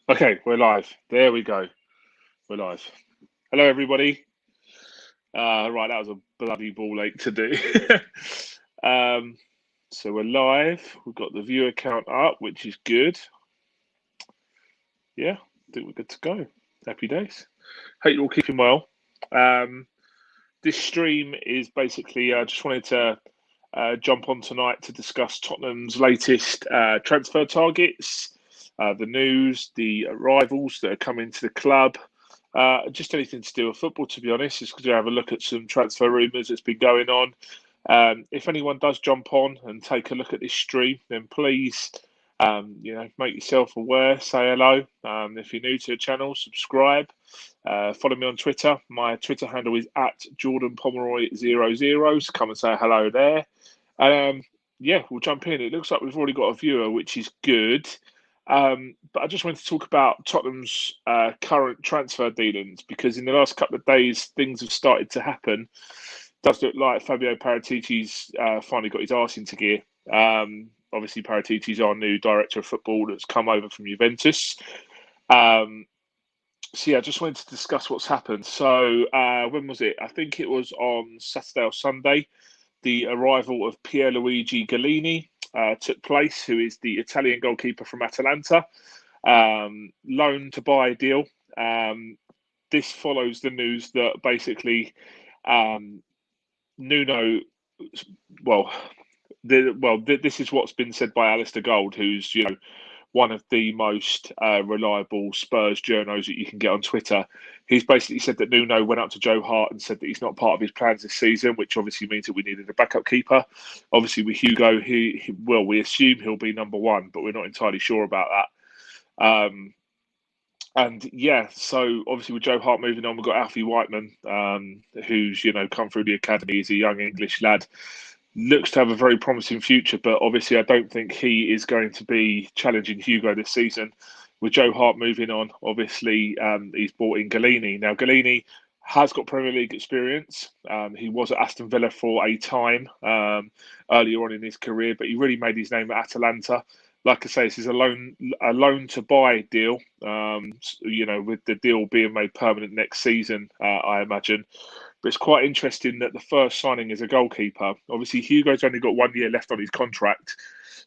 Okay, we're live. There we go. We're live. Hello, everybody. Right, that was a bloody ball ache to do. um, so we're live. We've got the viewer count up, which is good. Yeah, I think we're good to go. Happy days. Hope you're all keeping well. Um, this stream is basically, I just wanted to jump on tonight to discuss Tottenham's latest transfer targets, the news, the arrivals that are coming to the club, just anything to do with football, to be honest, just because we have a look at some transfer rumours that's been going on. If anyone does jump on and take a look at this stream, then please, make yourself aware, say hello. If you're new to the channel, subscribe. Follow me on Twitter. My Twitter handle is at Jordan Pomeroy00. So come and say hello there. Yeah, we'll jump in. It looks like we've already got a viewer, which is good. But I just wanted to talk about Tottenham's current transfer dealings because in the last couple of days, things have started to happen. Does look like Fabio Paratici's finally got his arse into gear. Obviously, Paratici's our new director of football that's come over from Juventus. So yeah, I just wanted to discuss what's happened. So when was it? I think it was on Saturday or Sunday. The arrival of Pierluigi Gallini took place, who is the Italian goalkeeper from Atalanta. Loan to buy deal. This follows the news that basically Nuno, well, this is what's been said by Alistair Gold, who's one of the most reliable Spurs journos that you can get on Twitter. He's basically said that Nuno went up to Joe Hart and said that he's not part of his plans this season, which obviously means that we needed a backup keeper. Obviously, with Hugo, we assume he'll be number one, but we're not entirely sure about that. And yeah, so obviously with Joe Hart moving on, we've got Alfie Whiteman, who's come through the academy as a young English lad. Looks to have a very promising future, but obviously I don't think he is going to be challenging Hugo this season. With Joe Hart moving on, obviously he's brought in Gallini. Now Gallini has got Premier League experience. He was at Aston Villa for a time earlier on in his career, but he really made his name at Atalanta. Like I say, this is a loan to buy deal. With the deal being made permanent next season, I imagine. But it's quite interesting that the first signing is a goalkeeper. Obviously, Hugo's only got 1 year left on his contract,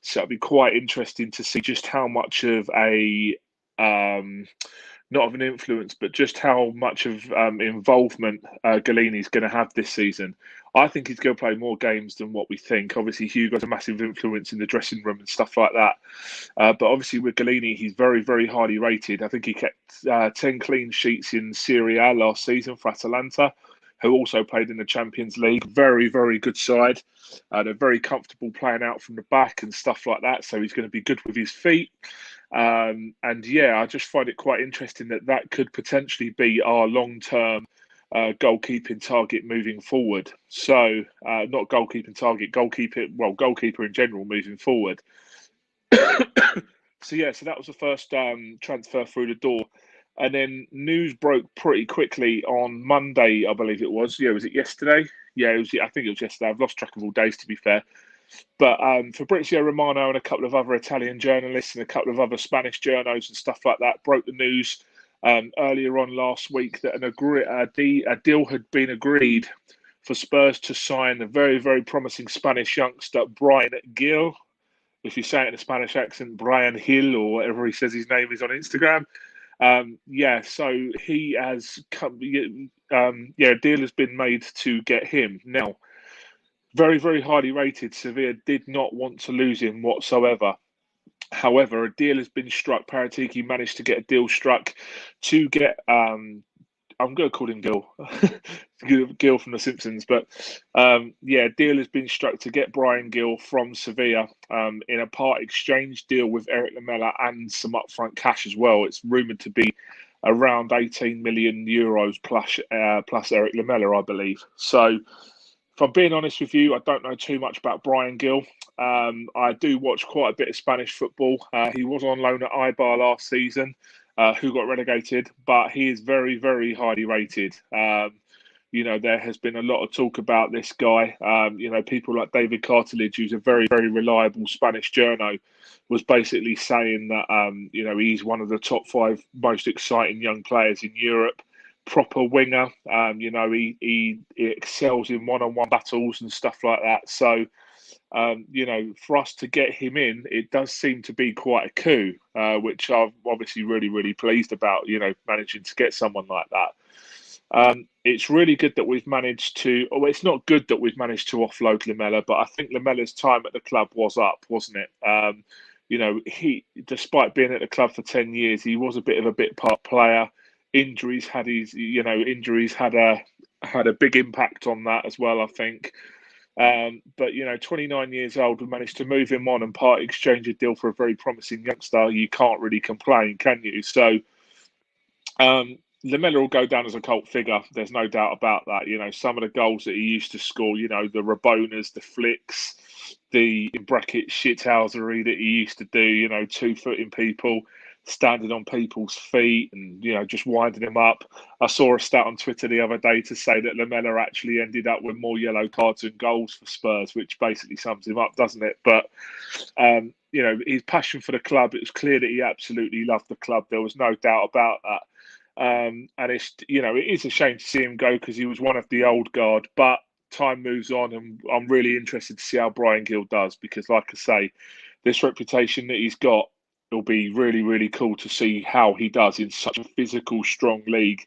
so it'll be quite interesting to see just how much of a not of an influence, but just how much of involvement Galini's going to have this season. I think he's going to play more games than what we think. Obviously, Hugo's a massive influence in the dressing room and stuff like that. But obviously, with Gallini, he's very, very highly rated. I think he kept 10 clean sheets in Serie A last season for Atalanta, who also played in the Champions League. Very, very good side. They're very comfortable playing out from the back and stuff like that. So he's going to be good with his feet. And yeah, I just find it quite interesting that could potentially be our long-term goalkeeping target moving forward. So not goalkeeping target, goalkeeper in general moving forward. So yeah, so that was the first transfer through the door. And then news broke pretty quickly on Monday, I believe it was. Yeah, was it yesterday? Yeah, it was. I think it was yesterday. I've lost track of all days, to be fair. But Fabrizio Romano and a couple of other Italian journalists and a couple of other Spanish journos and stuff like that broke the news earlier on last week that a deal had been agreed for Spurs to sign a very, very promising Spanish youngster, Brian Gil. If you say it in a Spanish accent, Brian Hill, or whatever he says his name is on Instagram. So he has come. A deal has been made to get him now. Very, very highly rated. Sevilla did not want to lose him whatsoever. However, a deal has been struck. Paratiki managed to get a deal struck to get. I'm going to call him Gil, Gil from The Simpsons. But deal has been struck to get Brian Gill from Sevilla in a part exchange deal with Eric Lamela and some upfront cash as well. It's rumoured to be around 18 million euros plus Eric Lamela, I believe. So, if I'm being honest with you, I don't know too much about Brian Gill. I do watch quite a bit of Spanish football. He was on loan at Eibar last season, who got relegated, but he is very, very highly rated. There has been a lot of talk about this guy. People like David Cartilage, who's a very, very reliable Spanish journo, was basically saying that, he's one of the top 5 most exciting young players in Europe. Proper winger. He excels in one-on-one battles and stuff like that. So, for us to get him in, it does seem to be quite a coup, which I'm obviously really, really pleased about, managing to get someone like that. It's really good that we've managed to, it's not good that we've managed to offload Lamela, but I think Lamela's time at the club was up, wasn't it? He, despite being at the club for 10 years, he was a bit of a bit part player. Injuries had a big impact on that as well, I think. But 29 years old, we managed to move him on and part exchange a deal for a very promising youngster. You can't really complain, can you? So, Lamela will go down as a cult figure. There's no doubt about that. Some of the goals that he used to score, the Rabonas, the flicks, the in brackets shithousery that he used to do, 2-footing people, standing on people's feet and, just winding them up. I saw a stat on Twitter the other day to say that Lamela actually ended up with more yellow cards and goals for Spurs, which basically sums him up, doesn't it? But, his passion for the club, it was clear that he absolutely loved the club. There was no doubt about that. And it's, it is a shame to see him go because he was one of the old guard, but time moves on and I'm really interested to see how Brian Gill does because, like I say, this reputation that he's got, it'll be really, really cool to see how he does in such a physical, strong league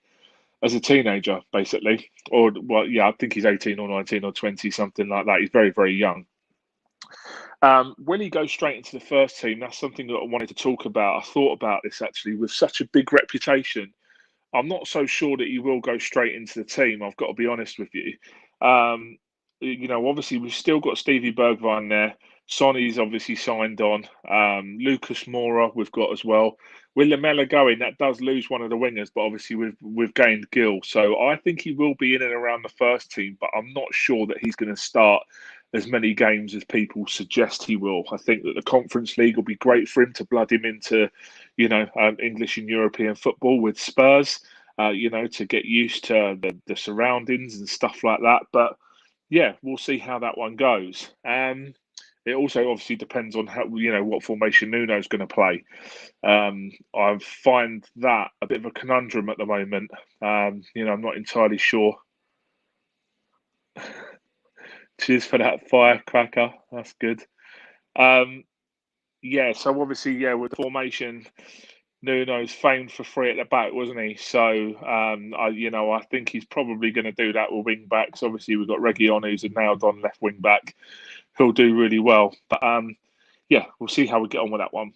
as a teenager, basically. Or, well, yeah, I think he's 18 or 19 or 20, something like that. He's very, very young. When he goes straight into the first team, that's something that I wanted to talk about. I thought about this actually. With such a big reputation, I'm not so sure that he will go straight into the team. I've got to be honest with you. Obviously we've still got Stevie Bergwijn there. Sonny's obviously signed on. Lucas Moura we've got as well. With Lamela going, that does lose one of the wingers, but obviously we've gained Gill. So I think he will be in and around the first team, but I'm not sure that he's going to start as many games as people suggest he will. I think that the Conference League will be great for him to blood him into, English and European football with Spurs, to get used to the surroundings and stuff like that. But yeah, we'll see how that one goes. It also obviously depends on how, what formation Nuno's going to play. I find that a bit of a conundrum at the moment. I'm not entirely sure. Cheers for that firecracker. That's good. So obviously, with the formation, Nuno's famed for 3 at the back, wasn't he? So, I think he's probably going to do that with wing backs. Obviously, we've got Reguilon, who's a nailed-on left wing back. He'll do really well. But, we'll see how we get on with that one.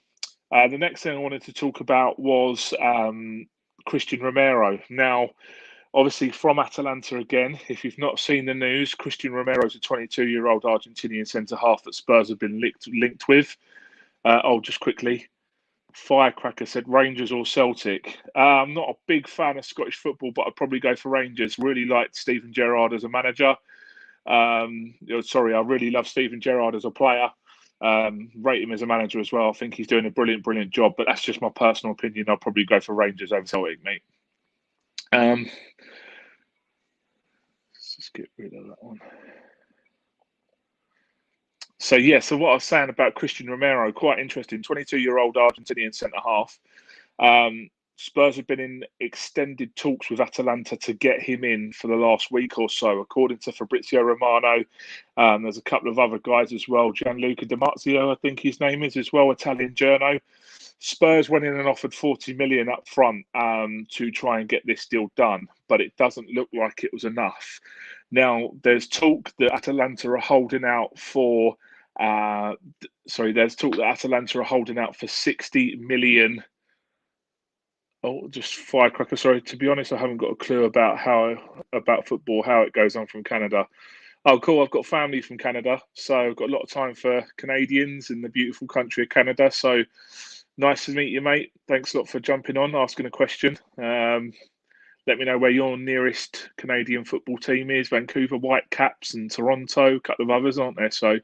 The next thing I wanted to talk about was Christian Romero. Now, obviously, from Atalanta again, if you've not seen the news, Christian Romero is a 22-year-old Argentinian centre-half that Spurs have been linked with. Just quickly, Firecracker said Rangers or Celtic. I'm not a big fan of Scottish football, but I'd probably go for Rangers. Really liked Steven Gerrard as a manager. I really love Steven Gerrard as a player. Rate him as a manager as well. I think he's doing a brilliant, brilliant job, but that's just my personal opinion. I'll probably go for Rangers over Celtic, mate. Let's just get rid of that one. So what I was saying about Christian Romero, quite interesting. 22-year-old Argentinian centre-half. Spurs have been in extended talks with Atalanta to get him in for the last week or so, according to Fabrizio Romano. There's a couple of other guys as well. Gianluca Di Marzio, I think his name is as well, Italian journo. Spurs went in and offered 40 million up front to try and get this deal done, but it doesn't look like it was enough. Now, there's talk that Atalanta are holding out for. There's talk that Atalanta are holding out for 60 million. Oh, just firecracker. Sorry, to be honest, I haven't got a clue about football, how it goes on from Canada. Oh, cool. I've got family from Canada, so I've got a lot of time for Canadians in the beautiful country of Canada. So nice to meet you, mate. Thanks a lot for jumping on, asking a question. Let me know where your nearest Canadian football team is. Vancouver Whitecaps and Toronto, a couple of others, aren't there? So,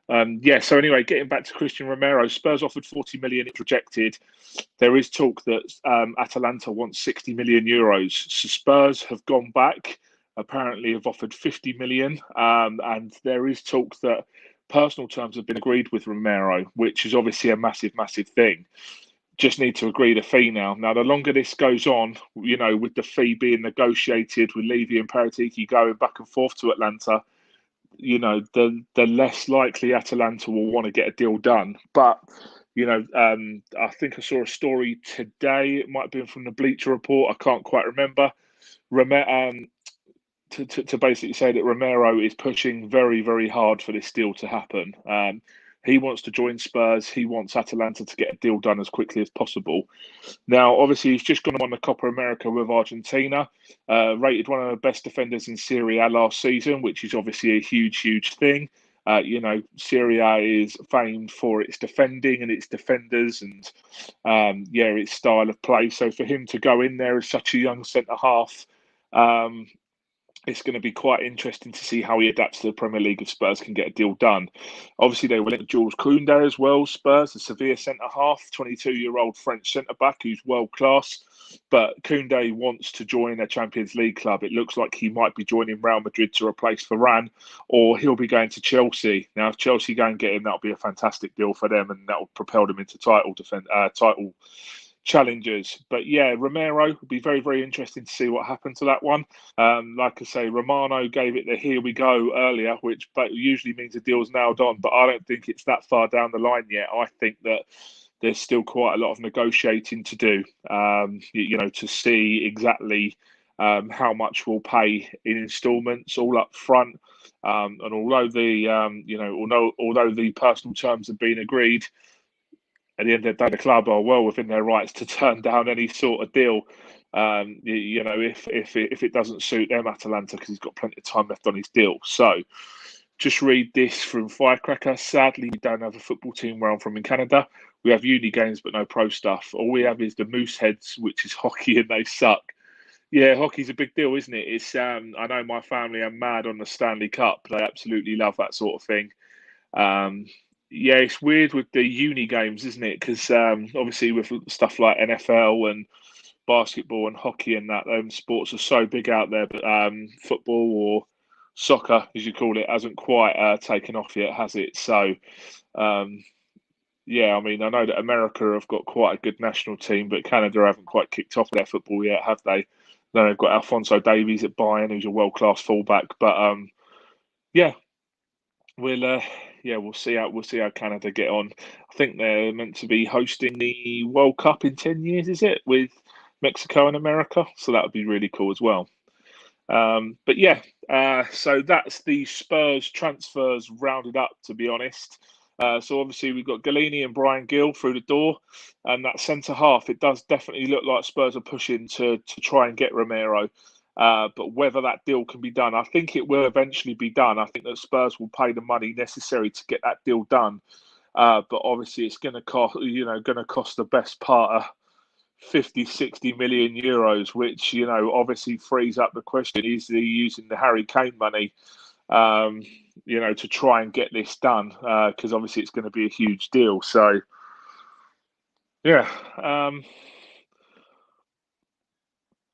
so anyway, getting back to Christian Romero, Spurs offered 40 million, it's rejected. There is talk that Atalanta wants 60 million euros. So Spurs have gone back apparently have offered 50 million, and there is talk that personal terms have been agreed with Romero, which is obviously a massive, massive thing. Just need to agree the fee now. Now, the longer this goes on, with the fee being negotiated, with Levy and Paratiki going back and forth to Atlanta, the less likely Atalanta will want to get a deal done. But I think I saw a story today. It might have been from the Bleacher Report. I can't quite remember. To basically say that Romero is pushing very, very hard for this deal to happen. He wants to join Spurs. He wants Atalanta to get a deal done as quickly as possible. Now, obviously, he's just gone on the Copa America with Argentina, rated one of the best defenders in Serie A last season, which is obviously a huge, huge thing. Serie A is famed for its defending and its defenders and, its style of play. So for him to go in there as such a young centre-half, it's going to be quite interesting to see how he adapts to the Premier League if Spurs can get a deal done. Obviously, they will link Jules Koundé as well. Spurs, the Sevilla centre-half, 22-year-old French centre-back who's world-class. But Koundé wants to join a Champions League club. It looks like he might be joining Real Madrid to replace Varane, or he'll be going to Chelsea. Now, if Chelsea go and get him, that'll be a fantastic deal for them, and that'll propel them into title challengers. But yeah, Romero will be very, very interesting to see what happened to that one. Like I say, Romano gave it the here we go earlier, which usually means the deal's nailed on, but I don't think it's that far down the line yet. I think that there's still quite a lot of negotiating to do, to see exactly how much we'll pay in instalments all up front. And although the personal terms have been agreed, at the end of the day, the club are well within their rights to turn down any sort of deal. If it doesn't suit them, Atalanta, because he's got plenty of time left on his deal. So, just read this from Firecracker. Sadly, we don't have a football team where I'm from in Canada. We have uni games, but no pro stuff. All we have is the Mooseheads, which is hockey, and they suck. Yeah, hockey's a big deal, isn't it? It's I know my family are mad on the Stanley Cup. They absolutely love that sort of thing. Yeah, it's weird with the uni games, isn't it? Because obviously with stuff like NFL and basketball and hockey and that, sports are so big out there, but football or soccer, as you call it, hasn't quite taken off yet, has it? So, yeah, I mean, I know that America have got quite a good national team, but Canada haven't quite kicked off their football yet, have they? Then they've got Alphonso Davies at Bayern, who's a world-class fullback. But yeah, we'll see how Canada get on. I think they're meant to be hosting the World Cup in 10 years, is it, with Mexico and America? So that would be really cool as well. But yeah, so that's the Spurs transfers rounded up, to be honest. So obviously we've got Galini and Brian Gill through the door, and that centre half, it does definitely look like Spurs are pushing to try and get Romero. But whether that deal can be done, I think it will eventually be done. I think that Spurs will pay the money necessary to get that deal done. But obviously it's going to cost the best part of 50, 60 million euros, which, obviously frees up the question, is he using the Harry Kane money, to try and get this done? Because obviously it's going to be a huge deal. So, yeah.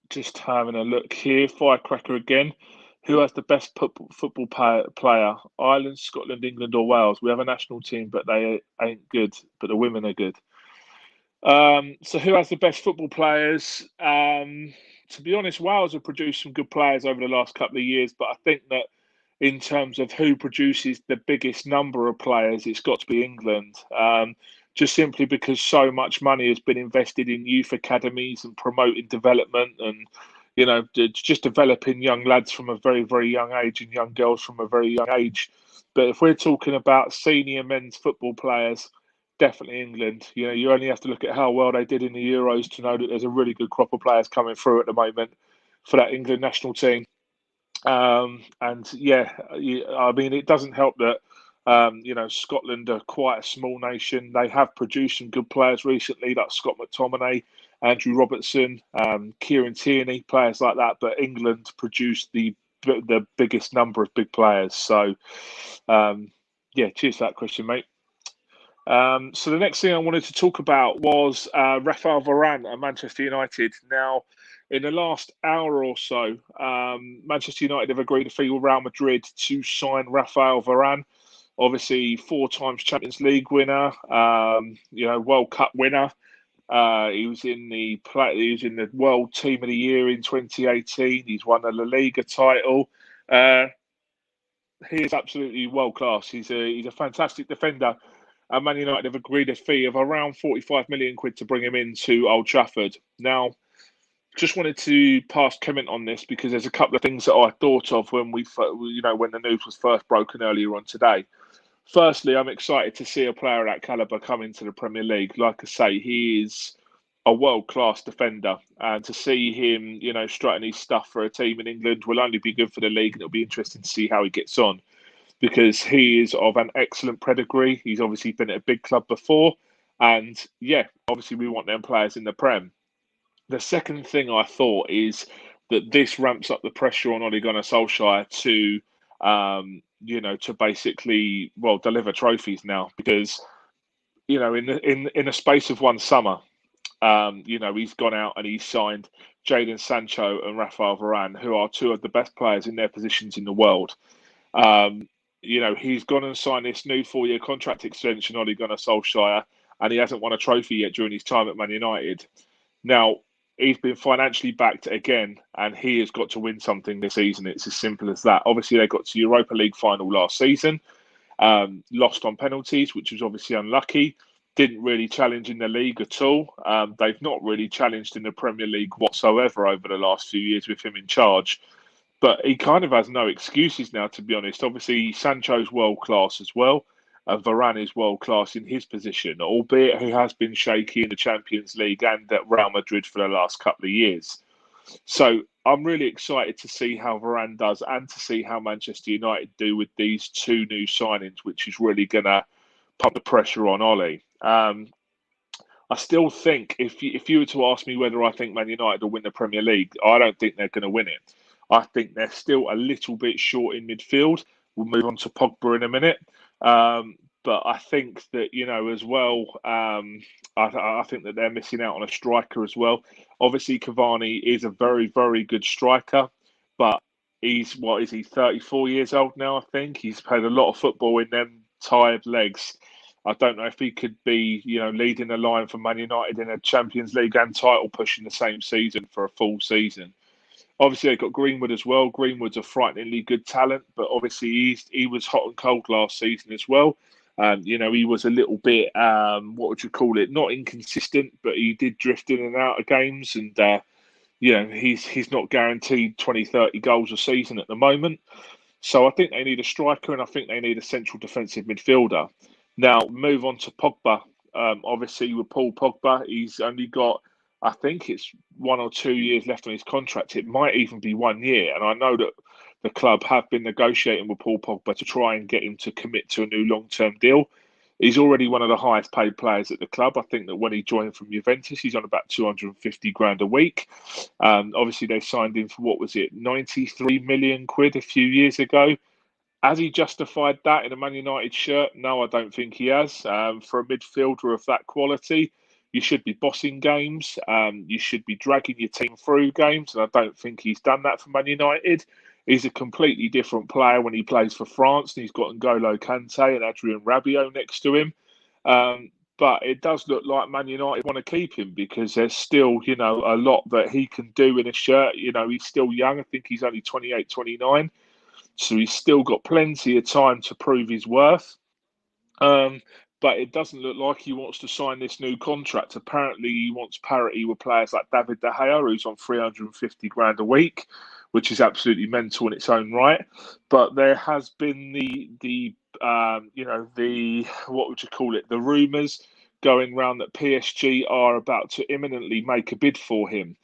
Just having a look here. Firecracker again. Who has the best football player? Ireland, Scotland, England, or Wales? We have a national team, but they ain't good. But the women are good. So who has the best football players? To be honest, Wales have produced some good players over the last couple of years, but I think that in terms of who produces the biggest number of players, it's got to be England. Just simply because so much money has been invested in youth academies and promoting development and, just developing young lads from a very, very young age and young girls from a very young age. But if we're talking about senior men's football players, definitely England. You only have to look at how well they did in the Euros to know that there's a really good crop of players coming through at the moment for that England national team. And yeah, I mean, it doesn't help that, Scotland are quite a small nation. They have produced some good players recently, like Scott McTominay, Andrew Robertson, Kieran Tierney, players like that. But England produced the biggest number of big players. So, yeah, cheers for that question, mate. So the next thing I wanted to talk about was Rafael Varane at Manchester United. Now, in the last hour or so, Manchester United have agreed a fee with Real Madrid to sign Rafael Varane. Obviously, 4 times Champions League winner, World Cup winner. He was in the World Team of the Year in 2018. He's won a La Liga title. He is absolutely world class. He's a fantastic defender. And Man United have agreed a fee of around 45 million quid to bring him into Old Trafford. Now, just wanted to pass comment on this because there's a couple of things that I thought of when when the news was first broken earlier on today. Firstly, I'm excited to see a player of that caliber come into the Premier League. Like I say, he is a world-class defender, and to see him, strutting his stuff for a team in England will only be good for the league, and it'll be interesting to see how he gets on because he is of an excellent pedigree. He's obviously been at a big club before, and yeah, obviously we want them players in the Prem. The second thing I thought is that this ramps up the pressure on Ole Gunnar Solskjaer to basically deliver trophies now because in the space of one summer, he's gone out and he's signed Jadon Sancho and Rafael Varane, who are two of the best players in their positions in the world. He's gone and signed this new 4-year contract extension, Ole Gunnar Solskjaer, and he hasn't won a trophy yet during his time at Man United. Now, he's been financially backed again, and he has got to win something this season. It's as simple as that. Obviously, they got to Europa League final last season, lost on penalties, which was obviously unlucky. Didn't really challenge in the league at all. They've not really challenged in the Premier League whatsoever over the last few years with him in charge. But he kind of has no excuses now, to be honest. Obviously, Sancho's world class as well. Varane is world class in his position, albeit he has been shaky in the Champions League and at Real Madrid for the last couple of years. So I'm really excited to see how Varane does and to see how Manchester United do with these two new signings, which is really going to pump the pressure on Ole. I still think if you were to ask me whether I think Man United will win the Premier League, I don't think they're going to win it. I think they're still a little bit short in midfield. We'll move on to Pogba in a minute. But I think that, as well, I think that they're missing out on a striker as well. Obviously, Cavani is a very, very good striker, but he's, 34 years old now, I think. He's played a lot of football in them tired legs. I don't know if he could be, leading the line for Man United in a Champions League and title push in the same season for a full season. Obviously, they've got Greenwood as well. Greenwood's a frighteningly good talent, but obviously he was hot and cold last season as well. He was a little bit, what would you call it? Not inconsistent, but he did drift in and out of games. And, he's not guaranteed 20, 30 goals a season at the moment. So I think they need a striker and I think they need a central defensive midfielder. Now, move on to Pogba. Obviously, with Paul Pogba, he's only got, I think it's 1 or 2 years left on his contract. It might even be 1 year. And I know that the club have been negotiating with Paul Pogba to try and get him to commit to a new long-term deal. He's already one of the highest paid players at the club. I think that when he joined from Juventus, he's on about 250 grand a week. Obviously, they signed him for, 93 million quid a few years ago. Has he justified that in a Man United shirt? No, I don't think he has. For a midfielder of that quality, you should be bossing games. You should be dragging your team through games, and I don't think he's done that for Man United. He's a completely different player when he plays for France, and he's got N'Golo Kante and Adrien Rabiot next to him. But it does look like Man United want to keep him because there's still, a lot that he can do in a shirt. He's still young. I think he's only 28, 29. So he's still got plenty of time to prove his worth. But it doesn't look like he wants to sign this new contract. Apparently, he wants parity with players like David De Gea, who's on 350 grand a week, which is absolutely mental in its own right. But there has been the what would you call it? The rumours going around that PSG are about to imminently make a bid for him.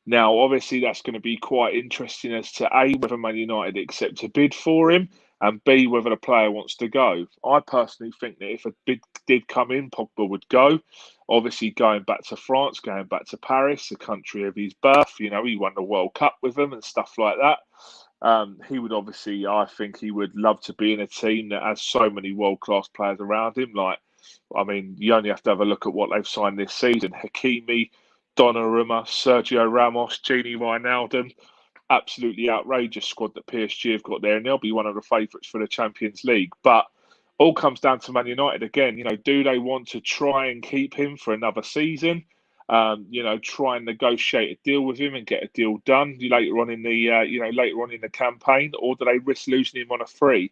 Now, obviously, that's going to be quite interesting as to A, whether Man United accept a bid for him, and B, whether the player wants to go. I personally think that if a bid did come in, Pogba would go. Obviously, going back to France, going back to Paris, the country of his birth, he won the World Cup with them and stuff like that. He would obviously, I think he would love to be in a team that has so many world-class players around him. You only have to have a look at what they've signed this season. Hakimi, Donnarumma, Sergio Ramos, Gini Wijnaldum. Absolutely outrageous squad that PSG have got there, and they'll be one of the favourites for the Champions League. But all comes down to Man United again. Do they want to try and keep him for another season? Try and negotiate a deal with him and get a deal done later on in the campaign, or do they risk losing him on a free?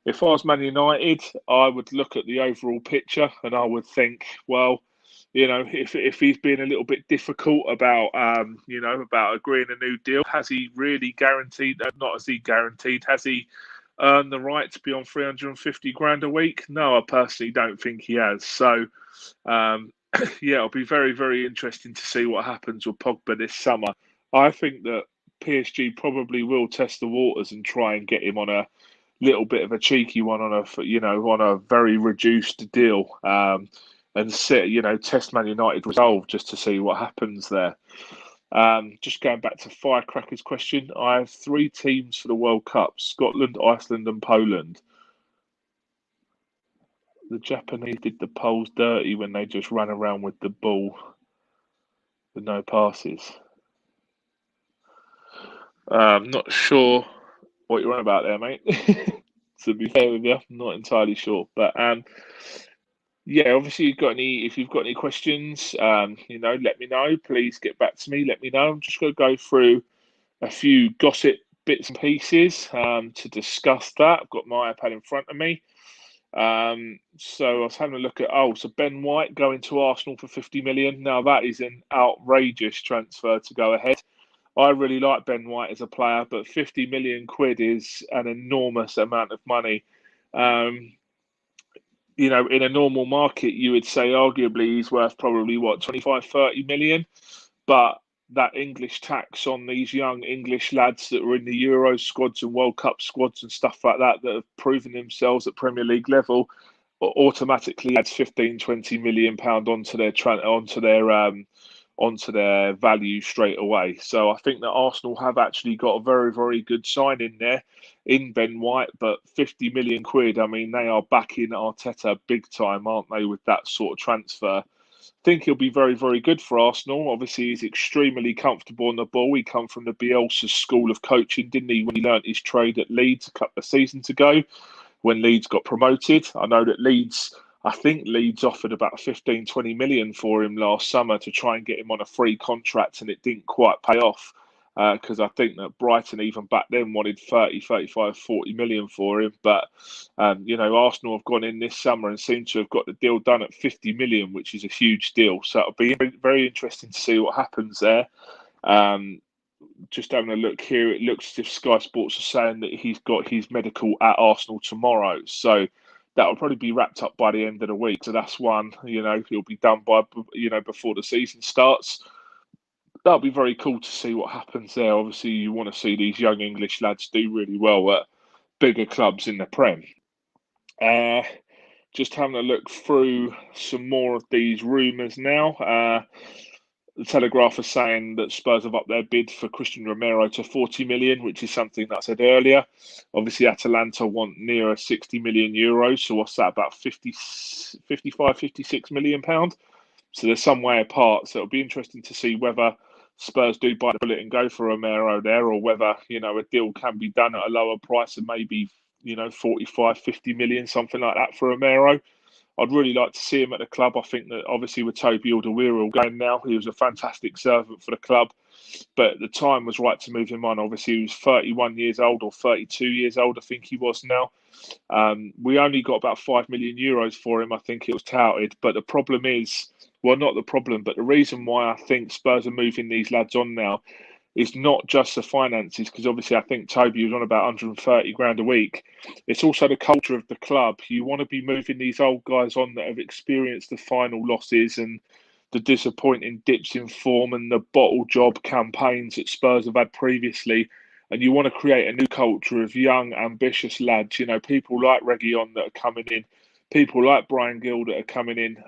If I was Man United, I would look at the overall picture and I would think, well, if he's being a little bit difficult about about agreeing a new deal, has he really guaranteed? Not has he guaranteed? Has he earned the right to be on 350 grand a week? No, I personally don't think he has. So, yeah, it'll be very, very interesting to see what happens with Pogba this summer. I think that PSG probably will test the waters and try and get him on a little bit of a cheeky one on a very reduced deal, and test Man United resolve just to see what happens there. Just going back to Firecracker's question, I have 3 teams for the World Cup: Scotland, Iceland, and Poland. The Japanese did the Poles dirty when they just ran around with the ball with no passes. Not sure what you're on about there, mate. To be fair with you, I'm not entirely sure. But yeah, obviously, if you've got any questions, let me know. Please get back to me. Let me know. I'm just going to go through a few gossip bits and pieces to discuss that. I've got my iPad in front of me. So I was having a look at so Ben White going to Arsenal for 50 million. Now that is an outrageous transfer to go ahead. I really like Ben White as a player, but 50 million quid is an enormous amount of money. In a normal market, you would say arguably he's worth probably 25, 30 million. But that English tax on these young English lads that were in the Euro squads and World Cup squads and stuff like that have proven themselves at Premier League level automatically adds 15, 20 million pound onto their value straight away. So I think that Arsenal have actually got a very, very good sign in there in Ben White, but 50 million quid, I mean, they are backing Arteta big time, aren't they, with that sort of transfer? I think he'll be very, very good for Arsenal. Obviously, he's extremely comfortable on the ball. He come from the Bielsa school of coaching, didn't he, when he learnt his trade at Leeds a couple of seasons ago when Leeds got promoted. I think Leeds offered about 15, 20 million for him last summer to try and get him on a free contract, and it didn't quite pay off because I think that Brighton even back then wanted 30, 35, 40 million for him. But, Arsenal have gone in this summer and seem to have got the deal done at 50 million, which is a huge deal. So it'll be very interesting to see what happens there. Just having a look here, it looks as if Sky Sports are saying that he's got his medical at Arsenal tomorrow. So that will probably be wrapped up by the end of the week. So that's one, he'll be done by, before the season starts. That'll be very cool to see what happens there. Obviously, you want to see these young English lads do really well at bigger clubs in the Prem. Just having a look through some more of these rumours now. The Telegraph are saying that Spurs have upped their bid for Christian Romero to 40 million, which is something that I said earlier. Obviously, Atalanta want nearer 60 million euros. So what's that, about 55, 56 million pound? So there's some way apart. So it'll be interesting to see whether Spurs do bite the bullet and go for Romero there, or whether, a deal can be done at a lower price and maybe, 45, 50 million, something like that for Romero. I'd really like to see him at the club. I think that obviously with Toby Alderweireld going now, he was a fantastic servant for the club. But the time was right to move him on. Obviously, he was 31 years old or 32 years old, I think he was now. We only got about 5 million euros for him, I think it was touted. But the problem is, well, not the problem, but the reason why I think Spurs are moving these lads on now is not just the finances, because obviously I think Toby was on about 130 grand a week. It's also the culture of the club. You want to be moving these old guys on that have experienced the final losses and the disappointing dips in form and the bottle job campaigns that Spurs have had previously. And you want to create a new culture of young, ambitious lads, people like Reguilon that are coming in, people like Brian Gill that are coming in.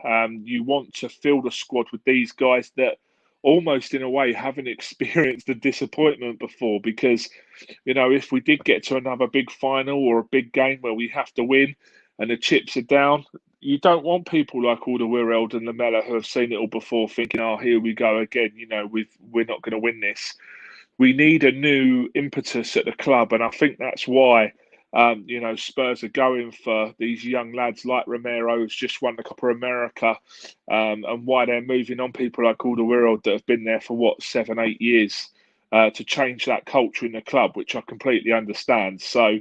You want to fill the squad with these guys that almost in a way haven't experienced the disappointment before, because if we did get to another big final or a big game where we have to win and the chips are down, you don't want people like Alderweireld and Lamella who have seen it all before thinking, oh, here we go again. We're not going to win this. We need a new impetus at the club, and I think that's why Spurs are going for these young lads like Romero, who's just won the Copa America, and why they're moving on people like Alderweireld that have been there for 7-8 years to change that culture in the club, which I completely understand. So.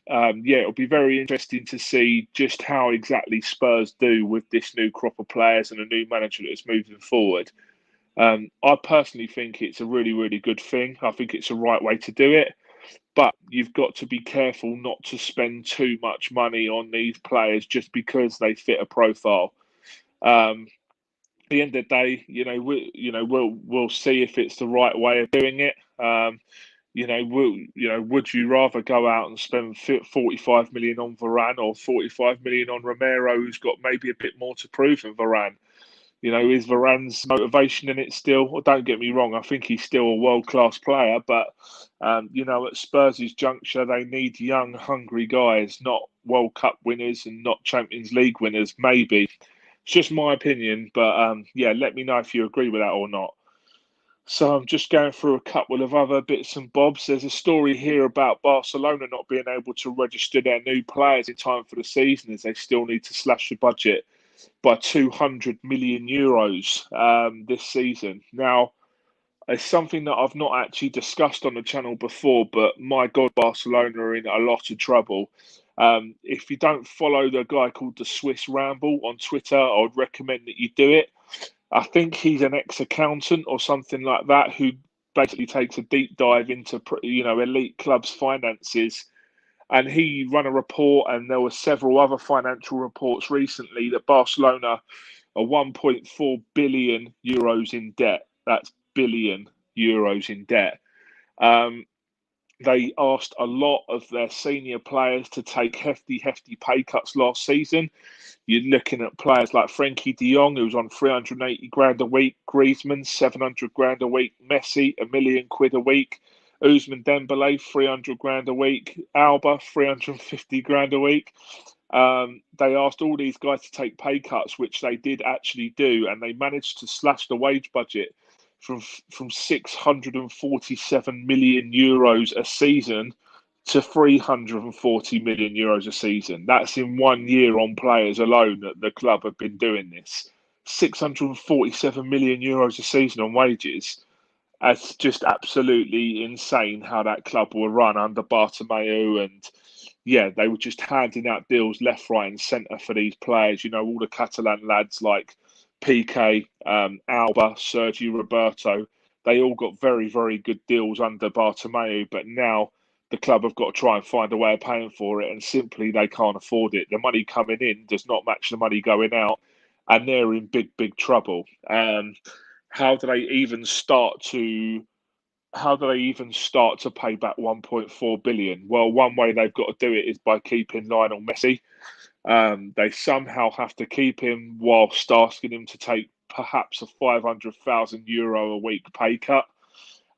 It'll be very interesting to see just how exactly Spurs do with this new crop of players and a new manager that's moving forward. I personally think it's a really, really good thing. I think it's the right way to do it. But you've got to be careful not to spend too much money on these players just because they fit a profile. At the end of the day, we'll see if it's the right way of doing it. Would you rather go out and spend 45 million on Varane or 45 million on Romero, who's got maybe a bit more to prove than Varane? Is Varane's motivation in it still? Well, don't get me wrong, I think he's still a world-class player, but, at Spurs' juncture, they need young, hungry guys, not World Cup winners and not Champions League winners, maybe. It's just my opinion, but, let me know if you agree with that or not. So I'm just going through a couple of other bits and bobs. There's a story here about Barcelona not being able to register their new players in time for the season as they still need to slash the budget by 200 million euros this season. Now, it's something that I've not actually discussed on the channel before, but my God, Barcelona are in a lot of trouble. If you don't follow the guy called the Swiss Ramble on Twitter, I would recommend that you do it. I think he's an ex-accountant or something like that who basically takes a deep dive into elite clubs' finances. And he ran a report, and there were several other financial reports recently that Barcelona are 1.4 billion euros in debt. That's billion euros in debt. They asked a lot of their senior players to take hefty pay cuts last season. You're looking at players like Frankie de Jong, who's on 380 grand a week, Griezmann, 700 grand a week, Messi, £1 million a week, Ousmane Dembele, 300 grand a week, Alba, 350 grand a week. They asked all these guys to take pay cuts, which they did actually do, and they managed to slash the wage budget from 647 million euros a season to 340 million euros a season. That's in 1 year on players alone that the club have been doing this. 647 million euros a season on wages. That's just absolutely insane how that club will run under Bartomeu. And they were just handing out deals left, right, and centre for these players. All the Catalan lads like PK, Alba, Sergio Roberto, they all got very, very good deals under Bartomeu, but now the club have got to try and find a way of paying for it, and simply they can't afford it. The money coming in does not match the money going out, and they're in big, big trouble. How do they even start to pay back 1.4 billion? Well, one way they've got to do it is by keeping Lionel Messi. They somehow have to keep him whilst asking him to take perhaps a 500,000 euro a week pay cut.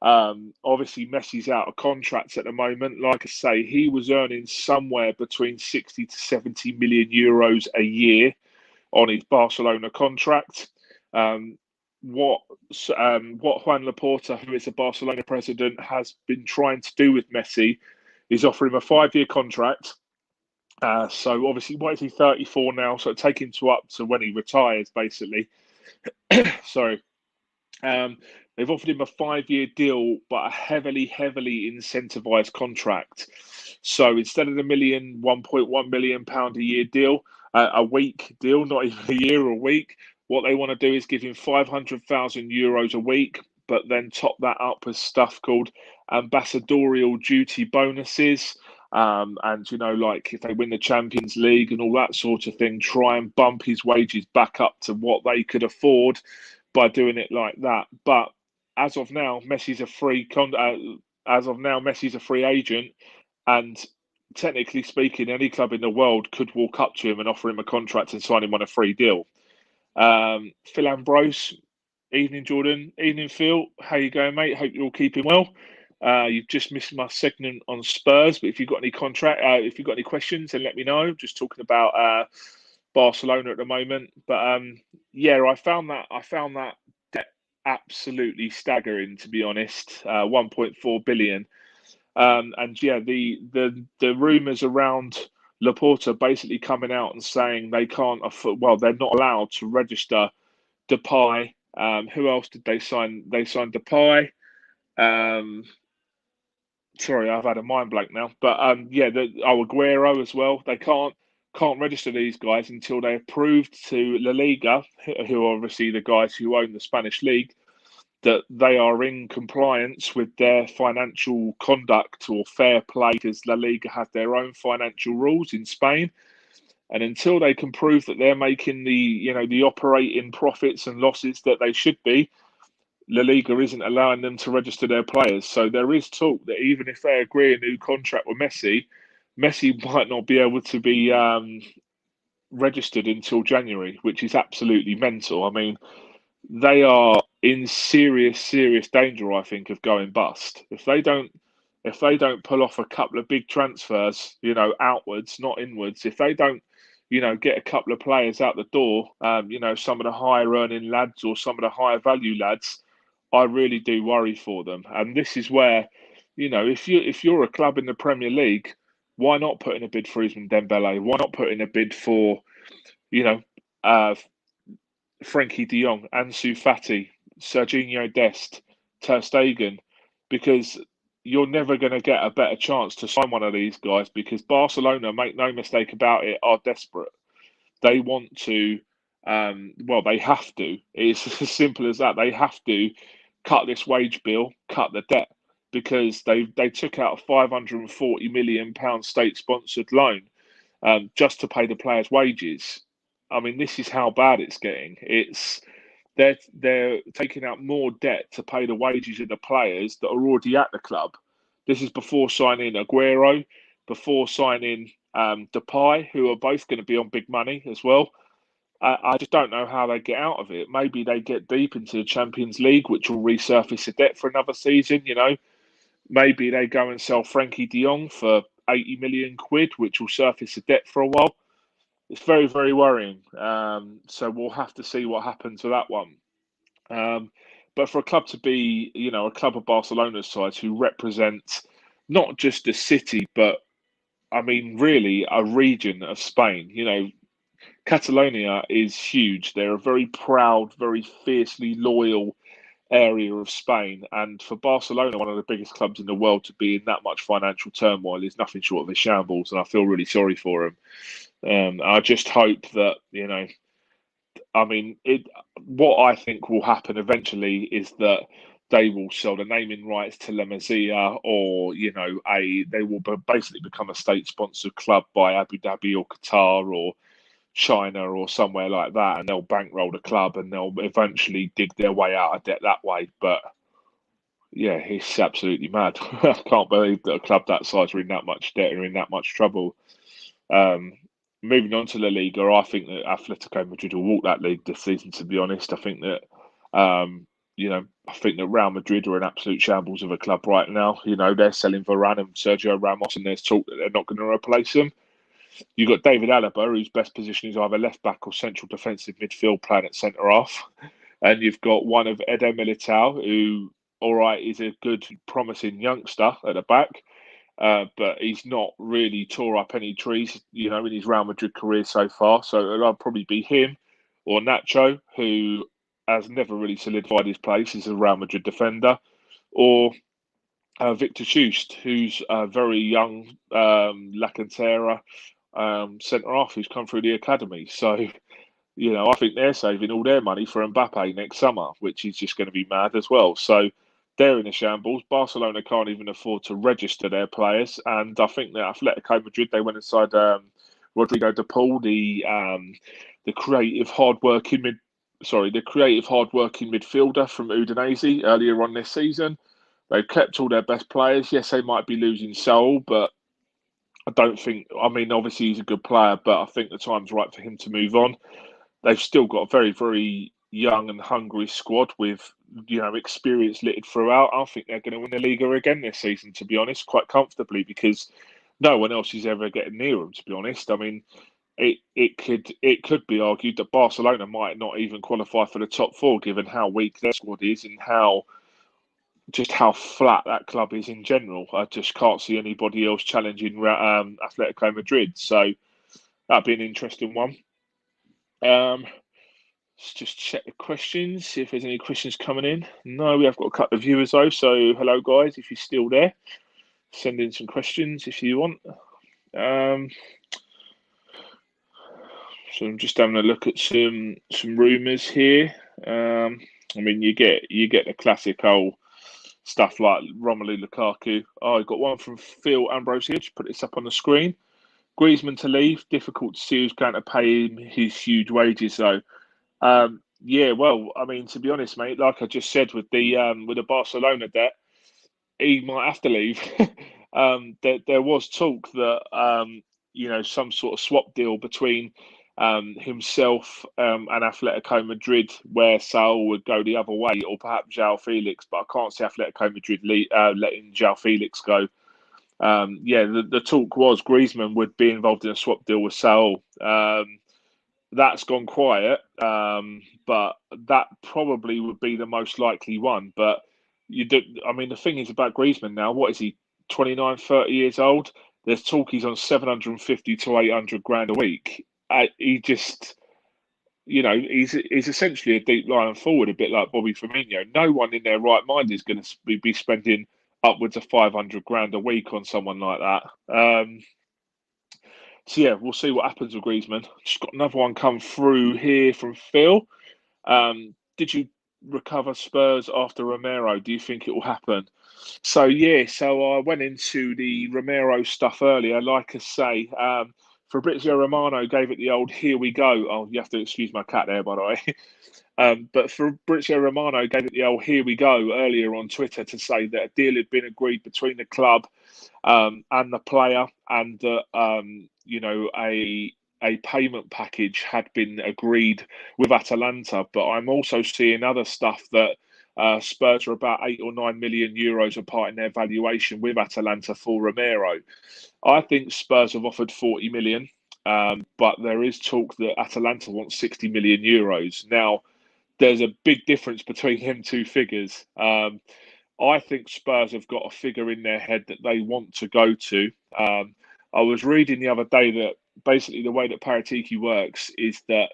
Obviously, Messi's out of contract at the moment. Like I say, he was earning somewhere between 60 to 70 million euros a year on his Barcelona contract. What Juan Laporta, who is the Barcelona president, has been trying to do with Messi is offer him a 5-year contract. So obviously, what is he, 34 now? So take him up to when he retires, basically. Sorry. They've offered him a 5-year deal, but a heavily incentivized contract. So instead of the 1.1 million pound a year deal, a week deal, not even a year, a week, what they want to do is give him 500,000 euros a week, but then top that up with stuff called ambassadorial duty bonuses. And, like if they win the Champions League and all that sort of thing, try and bump his wages back up to what they could afford by doing it like that. But as of now, Messi's a free agent, and technically speaking, any club in the world could walk up to him and offer him a contract and sign him on a free deal. Phil Ambrose, evening Jordan, evening Phil. How you going, mate? Hope you're all keeping well. You've just missed my segment on Spurs, but if you've got any questions, then let me know. Just talking about Barcelona at the moment. But yeah, I found that debt absolutely staggering, to be honest. 1.4 billion. And yeah, the rumours around Laporta basically coming out and saying they can't afford, well, they're not allowed to register Depay. Who else did they sign? They signed Depay. Um, Sorry, I've had a mind blank now. But yeah, Aguero as well. They can't register these guys until they're proved to La Liga, who are obviously the guys who own the Spanish league, that they are in compliance with their financial conduct or fair play, because La Liga have their own financial rules in Spain. And until they can prove that they're making the operating profits and losses that they should be, La Liga isn't allowing them to register their players. So there is talk that even if they agree a new contract with Messi, Messi might not be able to be registered until January, which is absolutely mental. I mean, they are in serious, serious danger, I think, of going bust. If they don't pull off a couple of big transfers, outwards, not inwards, if they don't, get a couple of players out the door, some of the higher earning lads or some of the higher value lads, I really do worry for them. And this is where, if you're a club in the Premier League, why not put in a bid for Ousmane Dembele? Why not put in a bid for, you know, uh, Frankie De Jong, Ansu Fati, Serginho Dest, Ter Stegen, because you're never going to get a better chance to sign one of these guys, because Barcelona, make no mistake about it, are desperate. They want to, well, they have to. It's as simple as that. They have to cut this wage bill, cut the debt, because they took out a £540 million state sponsored loan just to pay the players' wages. I mean, this is how bad it's getting. They're taking out more debt to pay the wages of the players that are already at the club. This is before signing Aguero, before signing Depay, who are both going to be on big money as well. I just don't know how they get out of it. Maybe they get deep into the Champions League, which will resurface the debt for another season. Maybe they go and sell Frankie De Jong for 80 million quid, which will surface the debt for a while. It's very, very worrying. So we'll have to see what happens with that one. But for a club to be, a club of Barcelona's size who represents not just a city, but I mean, really a region of Spain. Catalonia is huge. They're a very proud, very fiercely loyal area of Spain. And for Barcelona, one of the biggest clubs in the world, to be in that much financial turmoil is nothing short of a shambles. And I feel really sorry for them. I just hope that, I mean, what I think will happen eventually is that they will sell the naming rights to La Masia, or they will basically become a state-sponsored club by Abu Dhabi or Qatar or China or somewhere like that, and they'll bankroll the club and they'll eventually dig their way out of debt that way. But yeah, it's absolutely mad. I can't believe that a club that size are in that much debt or in that much trouble. Um, Moving on to La Liga, I think that Atletico Madrid will walk that league this season. To be honest, I think that I think that Real Madrid are in absolute shambles of a club right now. They're selling Varane and Sergio Ramos, and there's talk that they're not going to replace them. You've got David Alaba, whose best position is either left back or central defensive midfield, playing at centre half. And you've got one of Eder Militao, who, all right, is a good, promising youngster at the back, but he's not really tore up any trees, in his Real Madrid career so far. So it'll probably be him or Nacho, who has never really solidified his place as a Real Madrid defender, or Victor Schust, who's a very young La Cantera centre half who's come through the academy. So, I think they're saving all their money for Mbappe next summer, which is just going to be mad as well. So they're in a shambles. Barcelona can't even afford to register their players. And I think that Atletico Madrid, they went inside Rodrigo de Paul, the creative, hard-working midfielder from Udinese earlier on this season. They've kept all their best players. Yes, they might be losing Saul, but I don't think. I mean, obviously he's a good player, but I think the time's right for him to move on. They've still got a very, very young and hungry squad with experience littered throughout. I think they're going to win the Liga again this season, to be honest, quite comfortably, because no one else is ever getting near them. To be honest, I mean, it could be argued that Barcelona might not even qualify for the top four, given how weak their squad is and how flat that club is in general. I just can't see anybody else challenging Atletico Madrid. So that'd be an interesting one. Let's just check the questions, see if there's any questions coming in. No, we have got a couple of viewers though. So hello guys, if you're still there, send in some questions if you want. So I'm just having a look at some rumours here. I mean, you get the classic old stuff like Romelu Lukaku. Oh, I got one from Phil Ambrose here. Just put this up on the screen. Griezmann to leave. Difficult to see who's going to pay him his huge wages though. Yeah, well, I mean, to be honest, mate, like I just said with the Barcelona debt, he might have to leave. There was talk that some sort of swap deal between himself and Atletico Madrid, where Saul would go the other way, or perhaps João Felix. But I can't see Atletico Madrid letting João Felix go. The talk was Griezmann would be involved in a swap deal with Saul. That's gone quiet, but that probably would be the most likely one. But I mean, the thing is about Griezmann now, what is he, 29, 30 years old? There's talk he's on 750 to 800 grand a week. He just, he's essentially a deep lying forward, a bit like Bobby Firmino. No one in their right mind is going to be spending upwards of 500 grand a week on someone like that. So yeah, we'll see what happens with Griezmann. Just got another one come through here from Phil. Did you recover Spurs after Romero? Do you think it will happen? So I went into the Romero stuff earlier. Like I say, Fabrizio Romano gave it the old "here we go." Oh, you have to excuse my cat there, by the way. But Fabrizio Romano gave it the old "here we go" earlier on Twitter to say that a deal had been agreed between the club and the player, and that a payment package had been agreed with Atalanta. But I'm also seeing other stuff that Spurs are about 8 or 9 million euros apart in their valuation with Atalanta for Romero. I think Spurs have offered 40 million, but there is talk that Atalanta wants 60 million euros. Now, there's a big difference between them two figures. I think Spurs have got a figure in their head that they want to go to. I was reading the other day that basically the way that Paratiki works is that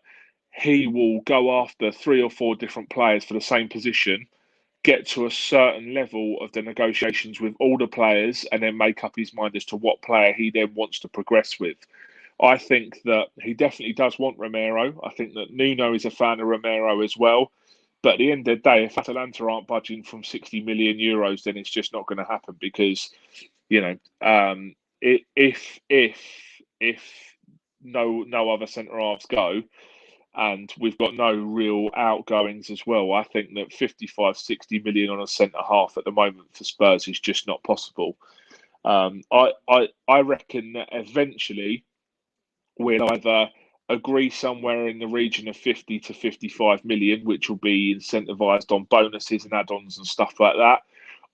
he will go after 3 or 4 different players for the same position, get to a certain level of the negotiations with all the players, and then make up his mind as to what player he then wants to progress with. I think that he definitely does want Romero. I think that Nuno is a fan of Romero as well. But at the end of the day, if Atalanta aren't budging from 60 million euros, then it's just not going to happen because, if no other centre halves go, and we've got no real outgoings as well, I think that 55, 60 million on a centre half at the moment for Spurs is just not possible. I reckon that eventually we'll either agree somewhere in the region of 50 to 55 million, which will be incentivised on bonuses and add-ons and stuff like that,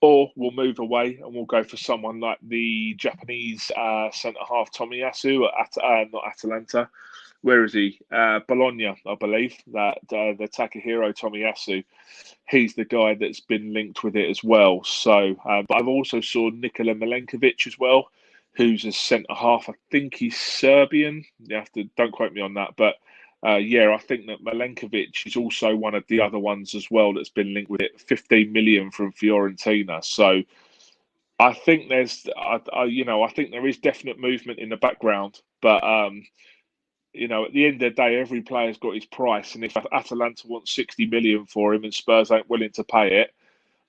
or we'll move away and we'll go for someone like the Japanese centre-half Tomiyasu at not Atalanta. Where is he? Bologna, I believe. That the Takahiro Tomiyasu. He's the guy that's been linked with it as well. So, but I've also saw Nikola Milenkovic as well, who's a centre half. I think he's Serbian. Don't quote me on that, but I think that Milenkovic is also one of the other ones as well that's been linked with it. 15 million from Fiorentina. So I think I think there is definite movement in the background, but at the end of the day, every player's got his price, and if Atalanta wants 60 million for him and Spurs ain't willing to pay it,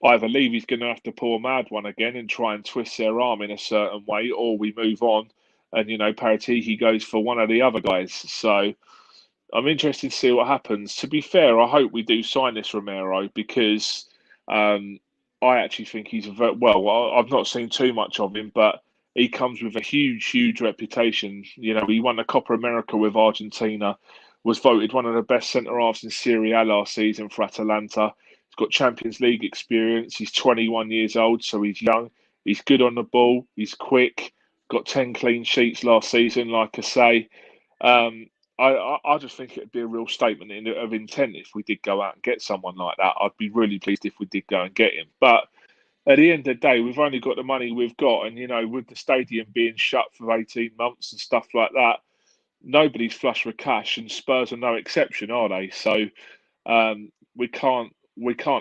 I believe he's going to have to pull a mad one again and try and twist their arm in a certain way, or we move on and, Paratiki goes for one of the other guys. So I'm interested to see what happens. To be fair, I hope we do sign this Romero because I actually think he's I've not seen too much of him, but he comes with a huge, huge reputation. He won the Copa America with Argentina, was voted one of the best centre-halves in Serie A last season for Atalanta. He's got Champions League experience. He's 21 years old, so he's young. He's good on the ball. He's quick. Got 10 clean sheets last season, like I say. I just think it'd be a real statement of intent if we did go out and get someone like that. I'd be really pleased if we did go and get him. But at the end of the day, we've only got the money we've got, and with the stadium being shut for 18 months and stuff like that, nobody's flush with cash, and Spurs are no exception, are they? So we can't